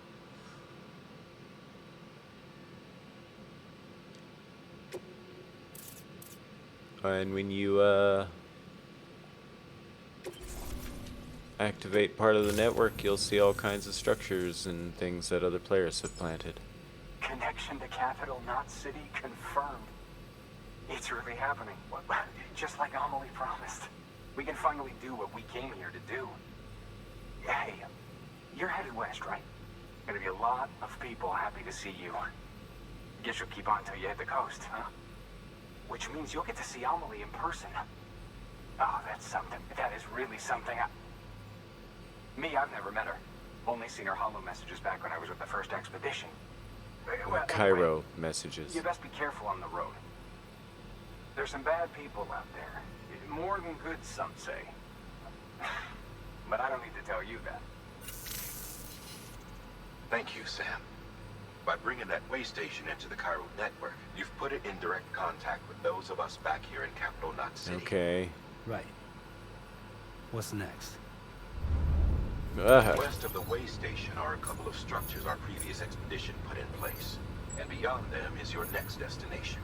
And when you activate part of the network, you'll see all kinds of structures and things that other players have planted. Connection to Capital Knot City confirmed. It's really happening. Just like Amelie promised. We can finally do what we came here to do. Hey, you're headed west, right? Gonna be a lot of people happy to see you. Guess you'll keep on till you hit the coast, huh? Which means you'll get to see Amelie in person. Oh, that's something. That is really something. Me, I've never met her. Only seen her holo messages back when I was with the first expedition. Well, Cairo anyway, messages. you best be careful on the road. There's some bad people out there. More than good, some say. But I don't need to tell you that. Thank you, Sam. By bringing that way station into the Cairo network, you've put it in direct contact with those of us back here in Capital Knot City. Okay. Right. What's next? West of the way station are a couple of structures our previous expedition put in place. And beyond them is your next destination.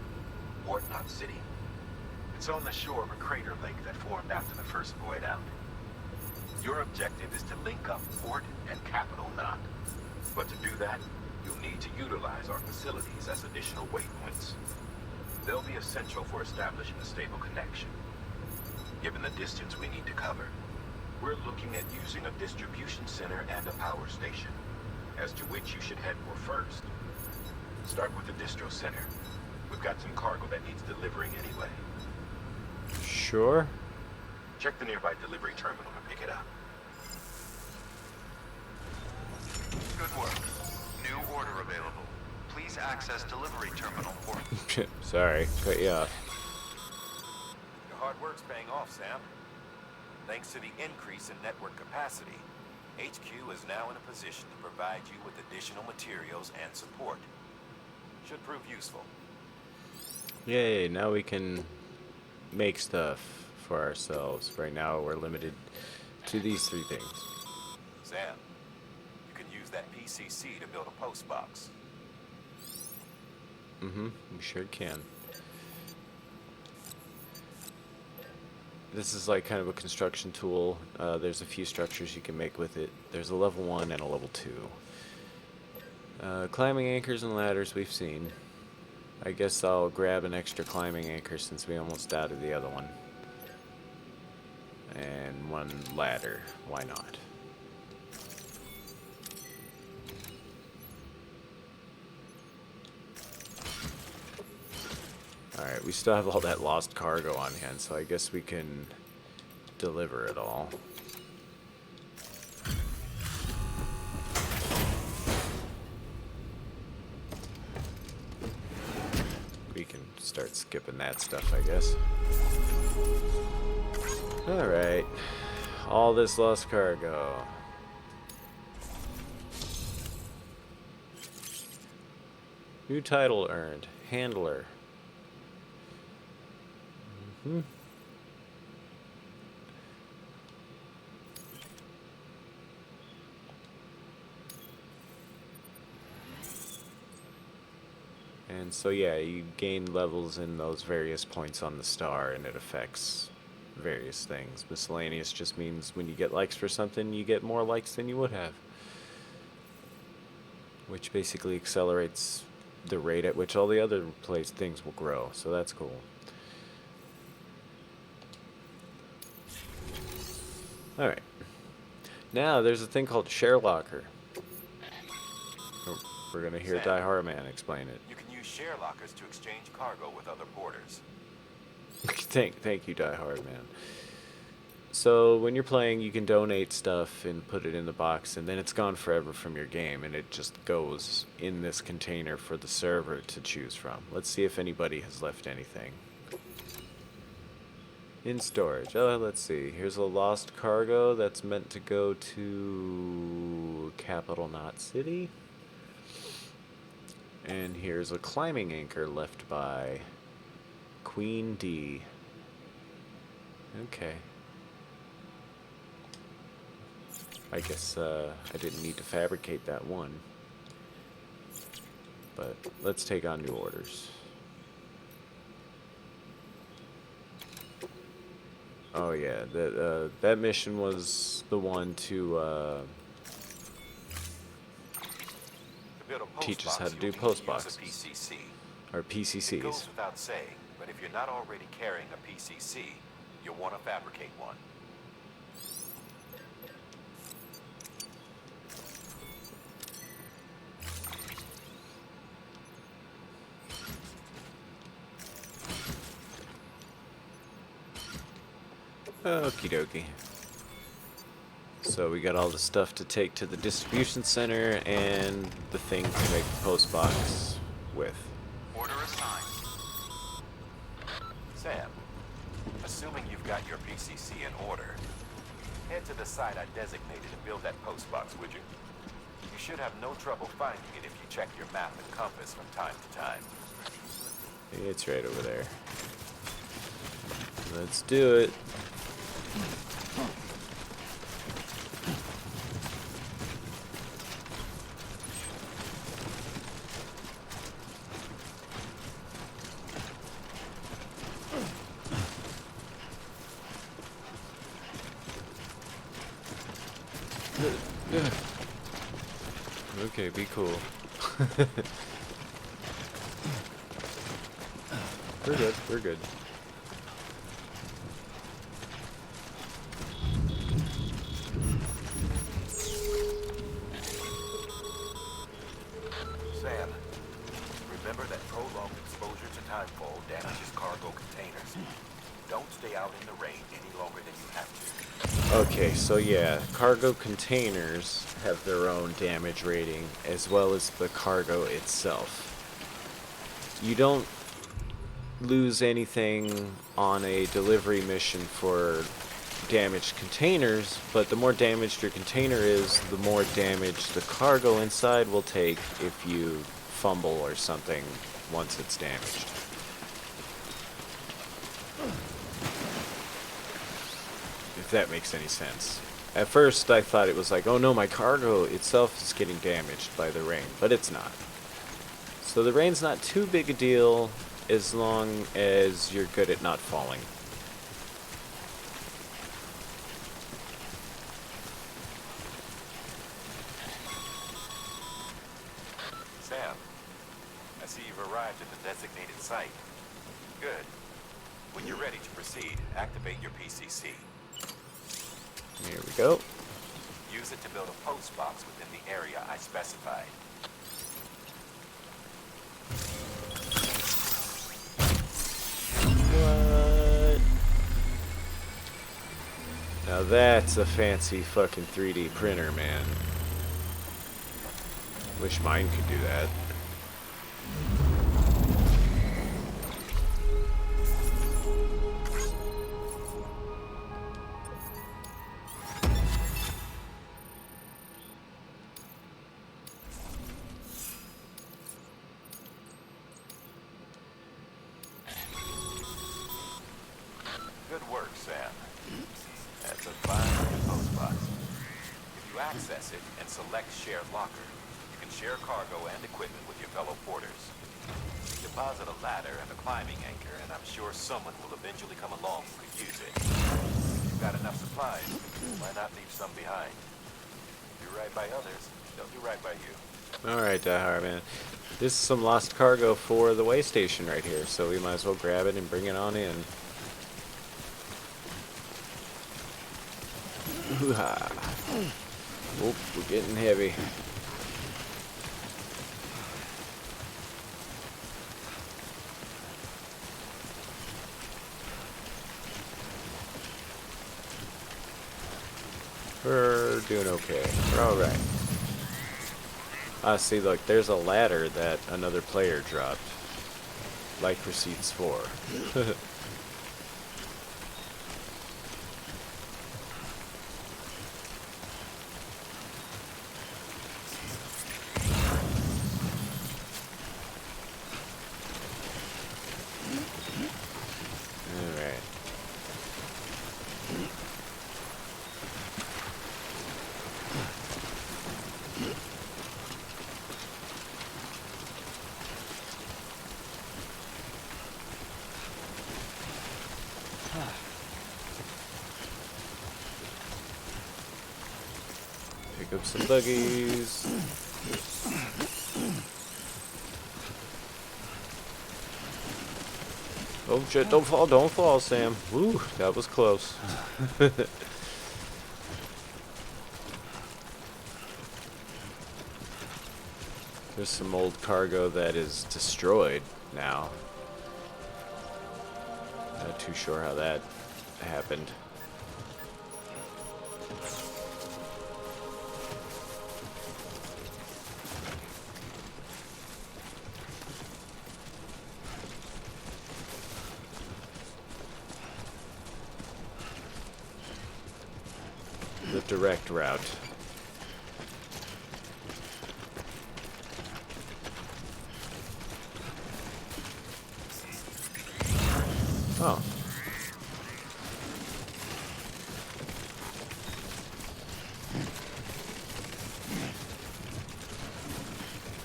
Port Knot City. It's on the shore of a crater lake that formed after the first void out. Your objective is to link up Port and Capital Knot. But to do that, you'll need to utilize our facilities as additional waypoints. They'll be essential for establishing a stable connection. Given the distance we need to cover, we're looking at using a distribution center and a power station, as to which you should head for first. Start with the distro center. We've got some cargo that needs delivering anyway. Sure. Check the nearby delivery terminal to pick it up. Good work. New order available. Please access delivery terminal for... Sorry, cut you off. Your hard work's paying off, Sam. Thanks to the increase in network capacity, HQ is now in a position to provide you with additional materials and support. Should prove useful. Yay, now we can make stuff for ourselves. Right now we're limited to these 3 things. Sam, you can use that PCC to build a post box. We sure can. This is like kind of a construction tool. There's a few structures you can make with it. There's a level 1 and a level 2. Climbing anchors and ladders we've seen. I guess I'll grab an extra climbing anchor since we almost doubted the other one. And 1 ladder. Why not? Alright, we still have all that lost cargo on hand, so I guess we can deliver it all. We can start skipping that stuff, I guess. Alright. All this lost cargo. New title earned. Handler. And so yeah, you gain levels in those various points on the star, and it affects various things. Miscellaneous just means when you get likes for something, you get more likes than you would have, which basically accelerates the rate at which all the other things will grow. So that's cool. Alright. Now there's a thing called share locker. We're gonna hear Die Hard Man explain it. You can use share lockers to exchange cargo with other porters. Thank you, Die Hard Man. So when you're playing, you can donate stuff and put it in the box, and then it's gone forever from your game, and it just goes in this container for the server to choose from. Let's see if anybody has left anything. In storage. Oh, let's see. Here's a lost cargo that's meant to go to Capital Knot City. And here's a climbing anchor left by Queen D. Okay. I guess I didn't need to fabricate that one. But let's take on new orders. Oh yeah, that mission was the one to teach us how to do post boxes. Or PCCs. It goes without saying, but if you're not already carrying a PCC, you'll want to fabricate one. Okie dokie. So we got all the stuff to take to the distribution center and the thing to make the post box with. Order assigned. Sam, assuming you've got your PCC in order, head to the site I designated to build that post box, would you? You should have no trouble finding it if you check your map and compass from time to time. It's right over there. Let's do it. Okay, be cool. We're good, we're good. Sam, remember that prolonged exposure to timefall damages cargo containers. Don't stay out in the rain any longer than you have to. Okay, so yeah, cargo containers have their own damage rating, as well as the cargo itself. You don't lose anything on a delivery mission for damaged containers, but the more damaged your container is, the more damage the cargo inside will take if you fumble or something once it's damaged. If that makes any sense. At first I thought it was like, oh no, my cargo itself is getting damaged by the rain, but it's not. So the rain's not too big a deal as long as you're good at not falling. Sam, I see you've arrived at the designated site. Good. When you're ready to proceed, activate your PCC. Here we go. Use it to build a post box within the area I specified. What? Now that's a fancy fucking 3D printer, man. Wish mine could do that. Good work, Sam. That's a fine post box. If you access it and select Shared Locker, you can share cargo and equipment with your fellow porters. Deposit a ladder and a climbing anchor, and I'm sure someone will eventually come along who could use it. If you've got enough supplies, why not leave some behind? Do right by others, they'll do right by you. Alright, Dahar, man. This is some lost cargo for the way station right here, so we might as well grab it and bring it on in. Ooh-ha. Oh, we're getting heavy. We're doing okay. We're alright. See, look, there's a ladder that another player dropped. Like receipts for. Alright. Pick up some buggies. Oh shit, don't fall, Sam. Woo, that was close. There's some old cargo that is destroyed now. Not too sure how that happened. The direct route. Oh.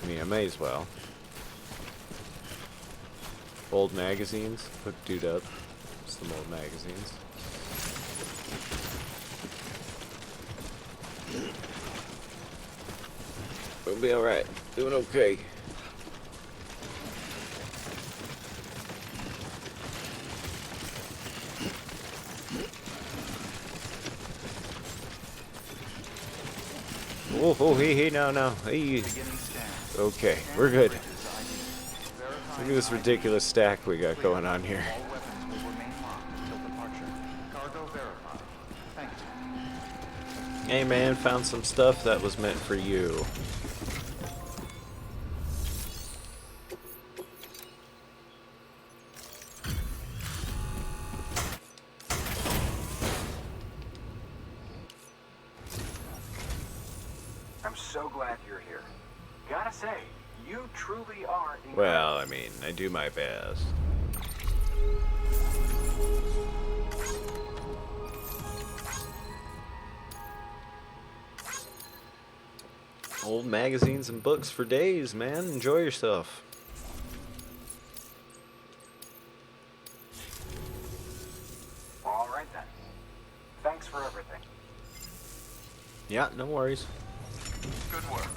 I mean, I may as well. Old magazines. Hook dude up. Some old magazines. We'll be alright. Doing okay. Oh, hey, no. Hey. Okay, we're good. Look at this ridiculous stack we got going on here. Hey man, found some stuff that was meant for you. I'm so glad you're here. Gotta say, you truly are incredible. Well, I mean, I do my best. Old magazines and books for days, man. Enjoy yourself. All right then. Thanks for everything. Yeah, no worries. Good work.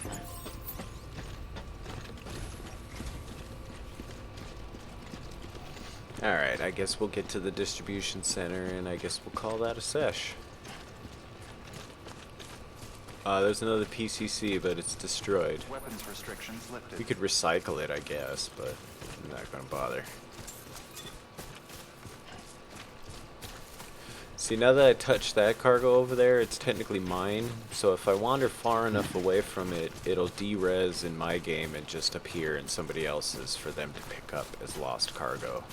Alright, I guess we'll get to the distribution center and I guess we'll call that a sesh. There's another PCC, but it's destroyed. Weapons restrictions lifted. We could recycle it, I guess, but I'm not gonna bother. See, now that I touched that cargo over there, it's technically mine. So if I wander far enough away from it, it'll de-res in my game and just appear in somebody else's for them to pick up as lost cargo.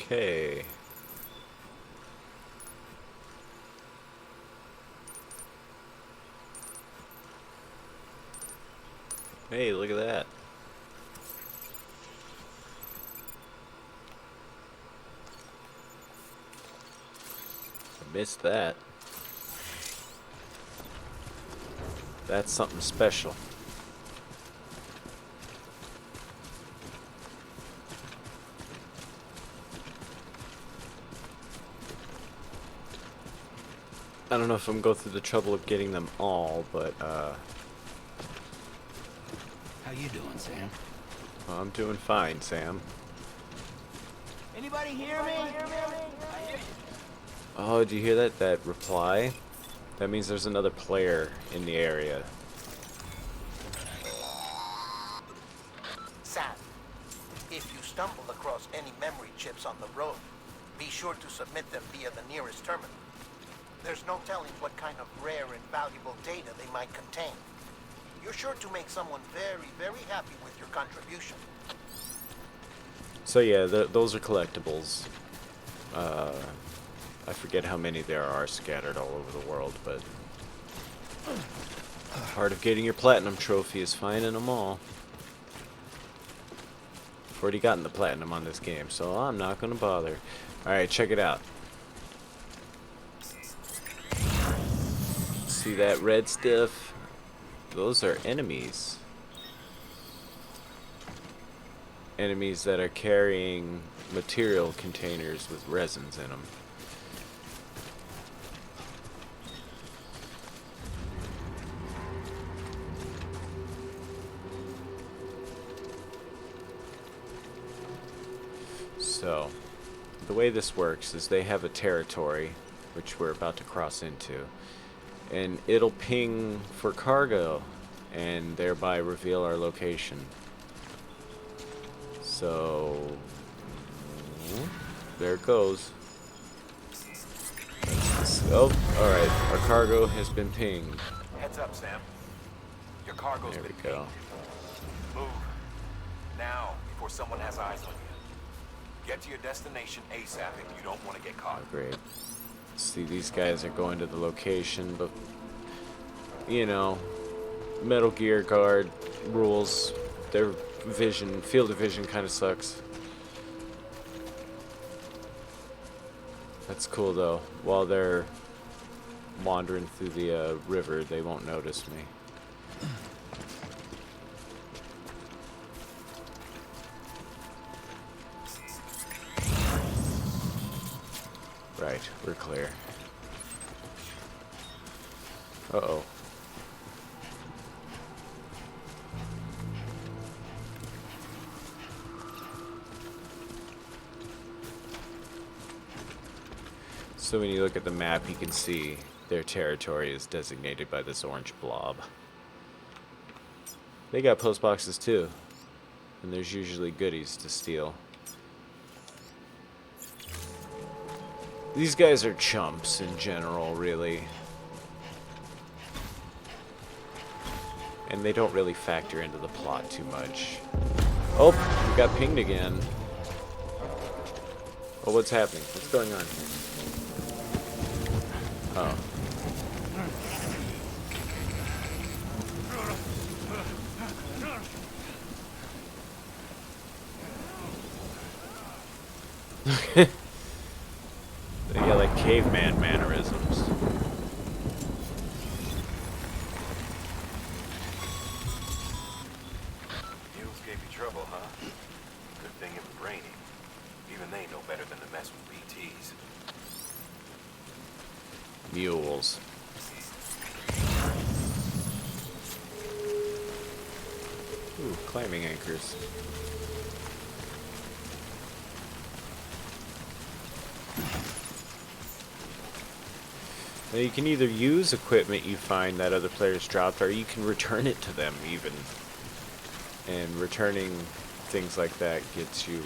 Okay. Hey, look at that. I missed that. That's something special. I don't know if I'm going through the trouble of getting them all, but How you doing, Sam? I'm doing fine, Sam. Anybody hear me? Oh, do you hear that? That reply? That means there's another player in the area. Sam, if you stumble across any memory chips on the road, be sure to submit them via the nearest terminal. There's no telling what kind of rare and valuable data they might contain. You're sure to make someone very, very happy with your contribution. So yeah, those are collectibles. I forget how many there are scattered all over the world, but part of getting your platinum trophy is finding them all. I've already gotten the platinum on this game, so I'm not gonna bother. Alright, check it out. See that red stuff? Those are enemies. Enemies that are carrying material containers with resins in them. So, the way this works is they have a territory, which we're about to cross into, and it'll ping for cargo and thereby reveal our location. So, there it goes. Oh, alright, our cargo has been pinged. Heads up, Sam. Your cargo's There we been go. pinged. Move. Now, before someone has eyes on you. Get to your destination ASAP if you don't want to get caught. Oh, great. See, these guys are going to the location, but, you know, Metal Gear Guard rules. Their vision, field of vision kind of sucks. That's cool, though. While they're wandering through the river, they won't notice me. Right, we're clear. Uh-oh. So when you look at the map, you can see their territory is designated by this orange blob. They got post boxes too, and there's usually goodies to steal. These guys are chumps in general, really. And they don't really factor into the plot too much. Oh, we got pinged again. Oh, what's happening? What's going on here? Oh. They got like caveman mannerisms. Mules gave you trouble, huh? Good thing it was raining. Even they know better than to mess with BTs. Mules. Ooh, climbing anchors. Now you can either use equipment you find that other players dropped, or you can return it to them even. And returning things like that gets you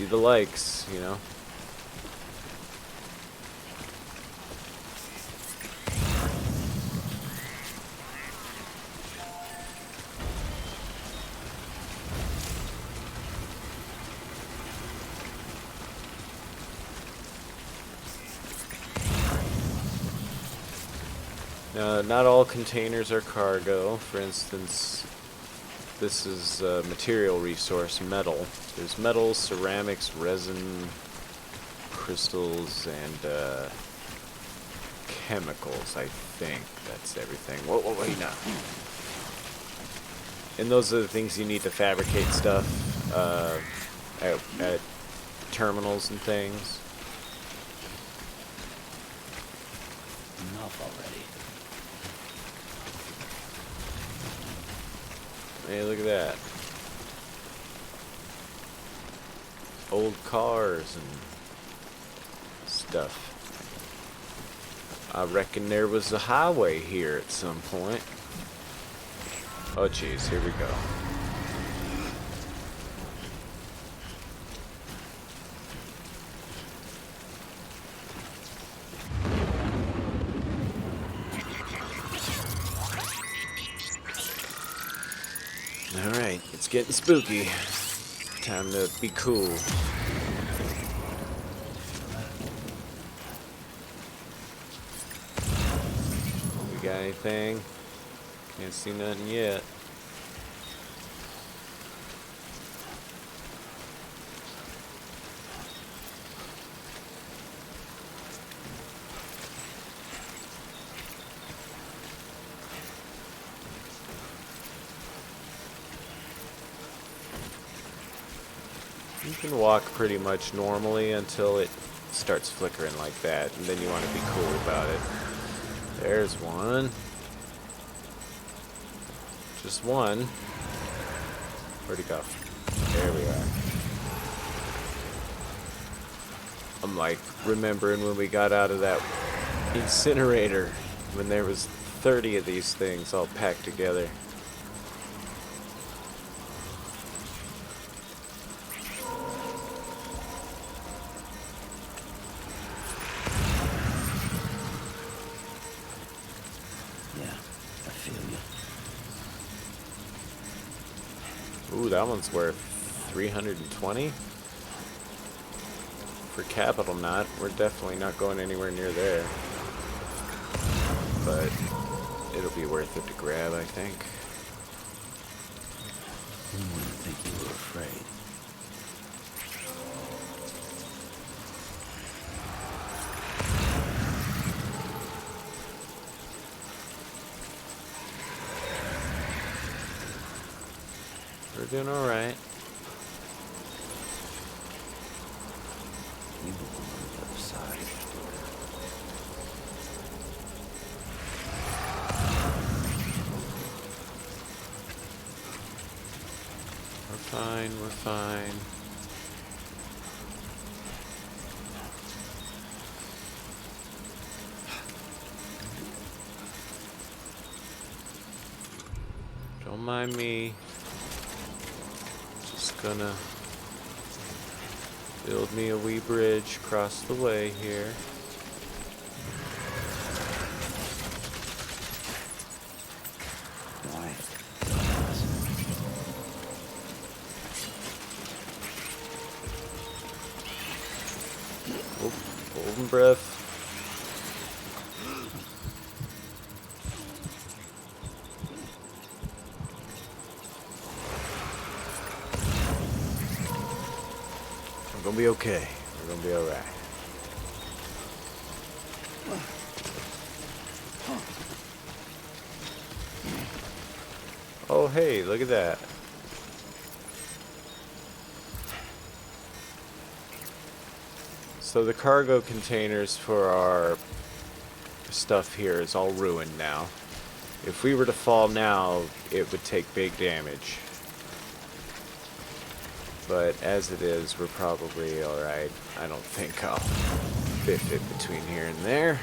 the likes, you know? Now, not all containers are cargo. For instance, this is a material resource, metal. There's metals, ceramics, resin, crystals, and chemicals, I think. That's everything. Whoa, wait, no. And those are the things you need to fabricate stuff at terminals and things. Enough already. Hey, look at that. Old cars and stuff. I reckon there was a highway here at some point. Oh jeez, here we go. Alright, it's getting spooky. Time to be cool. We got anything? Can't see nothing yet. You can walk pretty much normally until it starts flickering like that, and then you want to be cool about it. There's one. Just one. Where'd he go? There we are. I'm like remembering when we got out of that incinerator when there was 30 of these things all packed together. Ooh, that one's worth 320 for capital knot. We're definitely not going anywhere near there, but it'll be worth it to grab, I think. I wouldn't think you were afraid. We're doing all right. You fine. Don't mind me. Just gonna build me a wee bridge across the way here. Oh, golden breath. We're gonna be okay. We're gonna be alright. Oh, hey, look at that. So the cargo containers for our stuff here is all ruined now. If we were to fall now, it would take big damage. But as it is, we're probably alright. I don't think I'll biff it between here and there.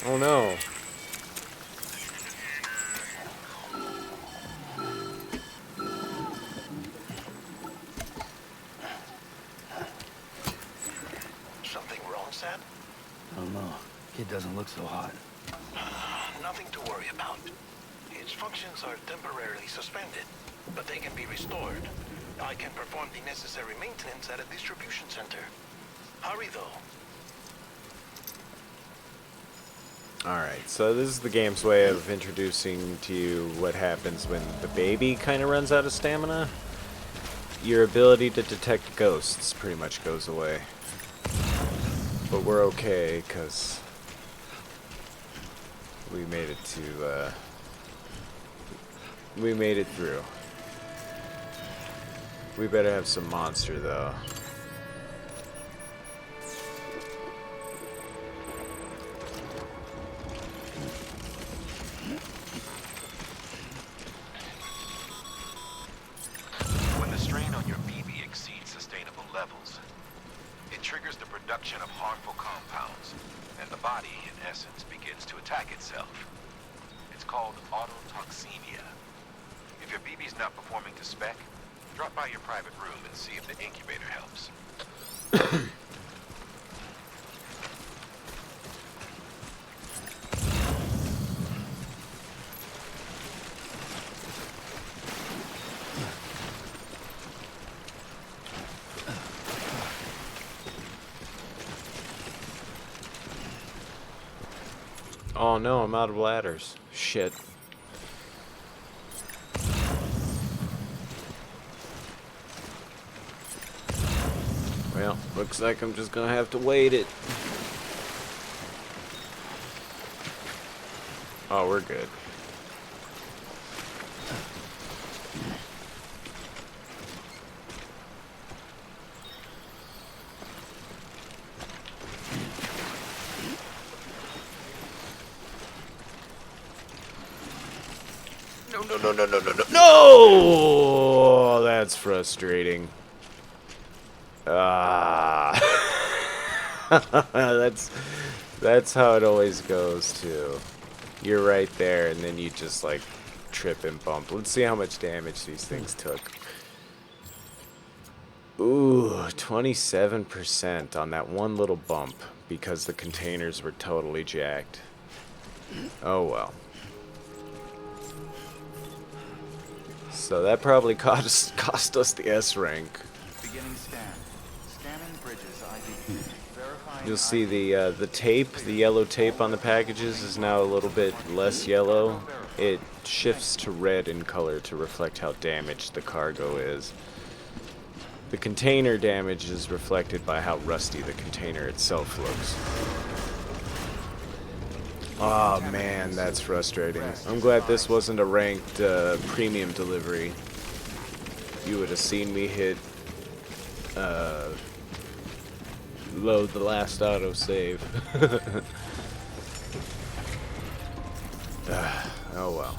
Oh no. Something wrong, Sam? I don't know. Kid doesn't look so hot. Nothing to worry about. Its functions are temporarily suspended, but they can be restored. I can perform the necessary maintenance at a distribution center. Hurry, though. Alright, so this is the game's way of introducing to you what happens when the baby kind of runs out of stamina. Your ability to detect ghosts pretty much goes away. But we're okay, because we made it to, we made it through. We better have some monster, though. When the strain on your BB exceeds sustainable levels, it triggers the production of harmful compounds, and the body, in essence, begins to attack itself. It's called autotoxemia. If your BB's not performing to spec, drop by your private room and see if the incubator helps. Oh no, I'm out of ladders. Shit. Well, looks like I'm just gonna have to wait it. Oh, we're good. No! No! That's frustrating. Ah. That's how it always goes too. You're right there and then you just like trip and bump. Let's see how much damage these things took. Ooh, 27% on that one little bump because the containers were totally jacked. Oh well. So that probably cost us the S rank. Beginning scan. Scanning bridges ID. Verifying You'll see the tape, the yellow tape on the packages is now a little bit less yellow. It shifts to red in color to reflect how damaged the cargo is. The container damage is reflected by how rusty the container itself looks. Oh man, that's frustrating. I'm glad this wasn't a ranked premium delivery. You would have seen me hit load the last autosave. Oh well.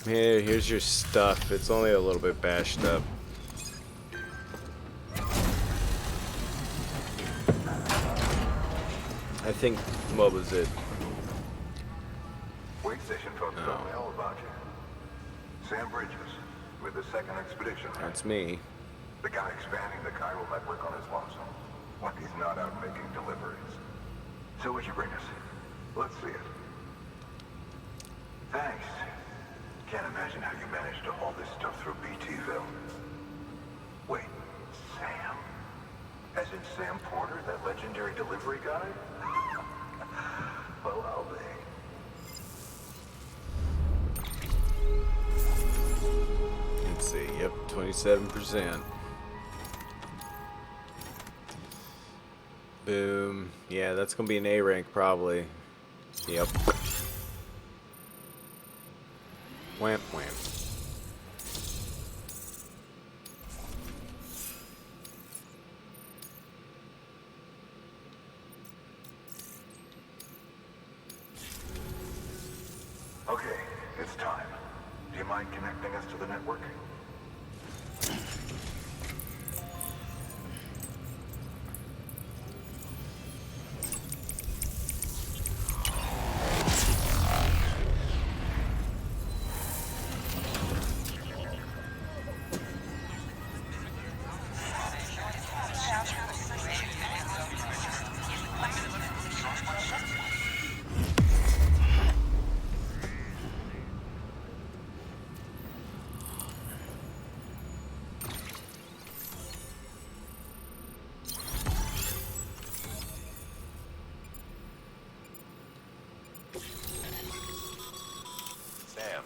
Here's your stuff. It's only a little bit bashed up. I think, what was it? Wait station folks told me all about you. Sam Bridges, with the second expedition. That's me. The guy expanding the chiral network on his lonesome. When he's not out making deliveries. So what'd you bring us? Let's see it. Thanks. Can't imagine how you managed to haul this stuff through BTville. Wait, Sam? As in Sam Porter, that legendary delivery guy? Well, I'll be. Let's see. Yep, 27%. Boom. Yeah, that's gonna be an A rank probably. Yep. Wham wham. Okay, it's time. Do you mind connecting us to the network? Sam,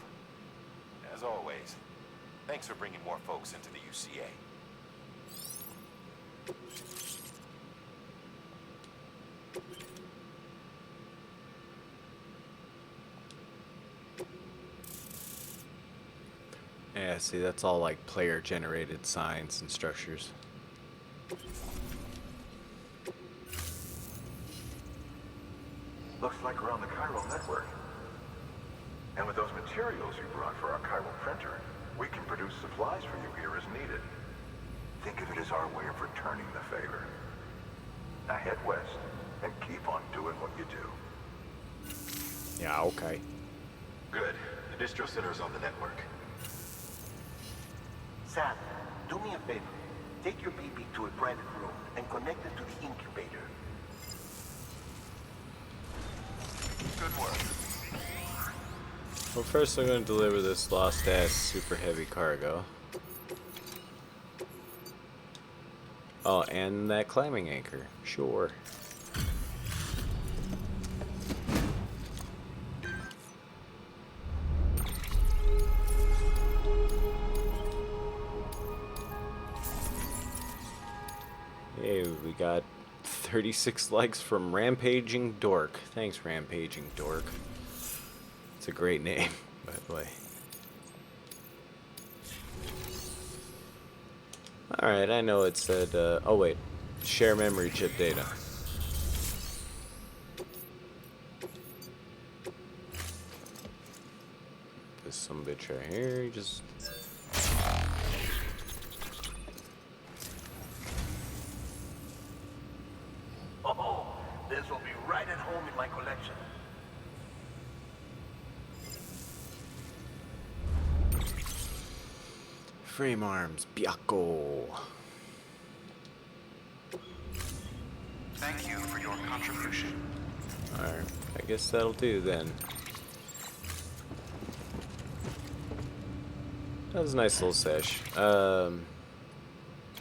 as always, thanks for bringing more folks into the UCA. Yeah, see, that's all like player-generated signs and structures. Looks like we're on the chiral network. And with those materials you brought for our chiral printer, we can produce supplies for you here as needed. Think of it as our way of returning the favor. Now head west and keep on doing what you do. Yeah, okay. Good. The distro center's on the network. Sam, do me a favor. Take your BB to a private room and connect it to the incubator. Good work. Well, first I'm going to deliver this lost-ass super heavy cargo. Oh, and that climbing anchor. Sure. Hey, we got 36 likes from Rampaging Dork. Thanks, Rampaging Dork. It's a great name, by the way. Alright, I know it said, oh wait, share memory chip data. This some bitch right here, you just... Oh, this will be right at home in my collection. Frame arms, Biako. Thank you for your contribution. Alright, I guess that'll do then. That was a nice little sesh.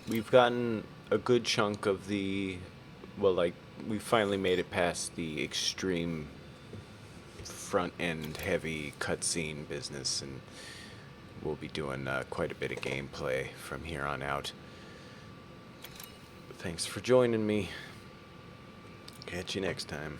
We've gotten a good chunk of the, well, like, we finally made it past the extreme front-end heavy cutscene business, and we'll be doing quite a bit of gameplay from here on out. Thanks for joining me. Catch you next time.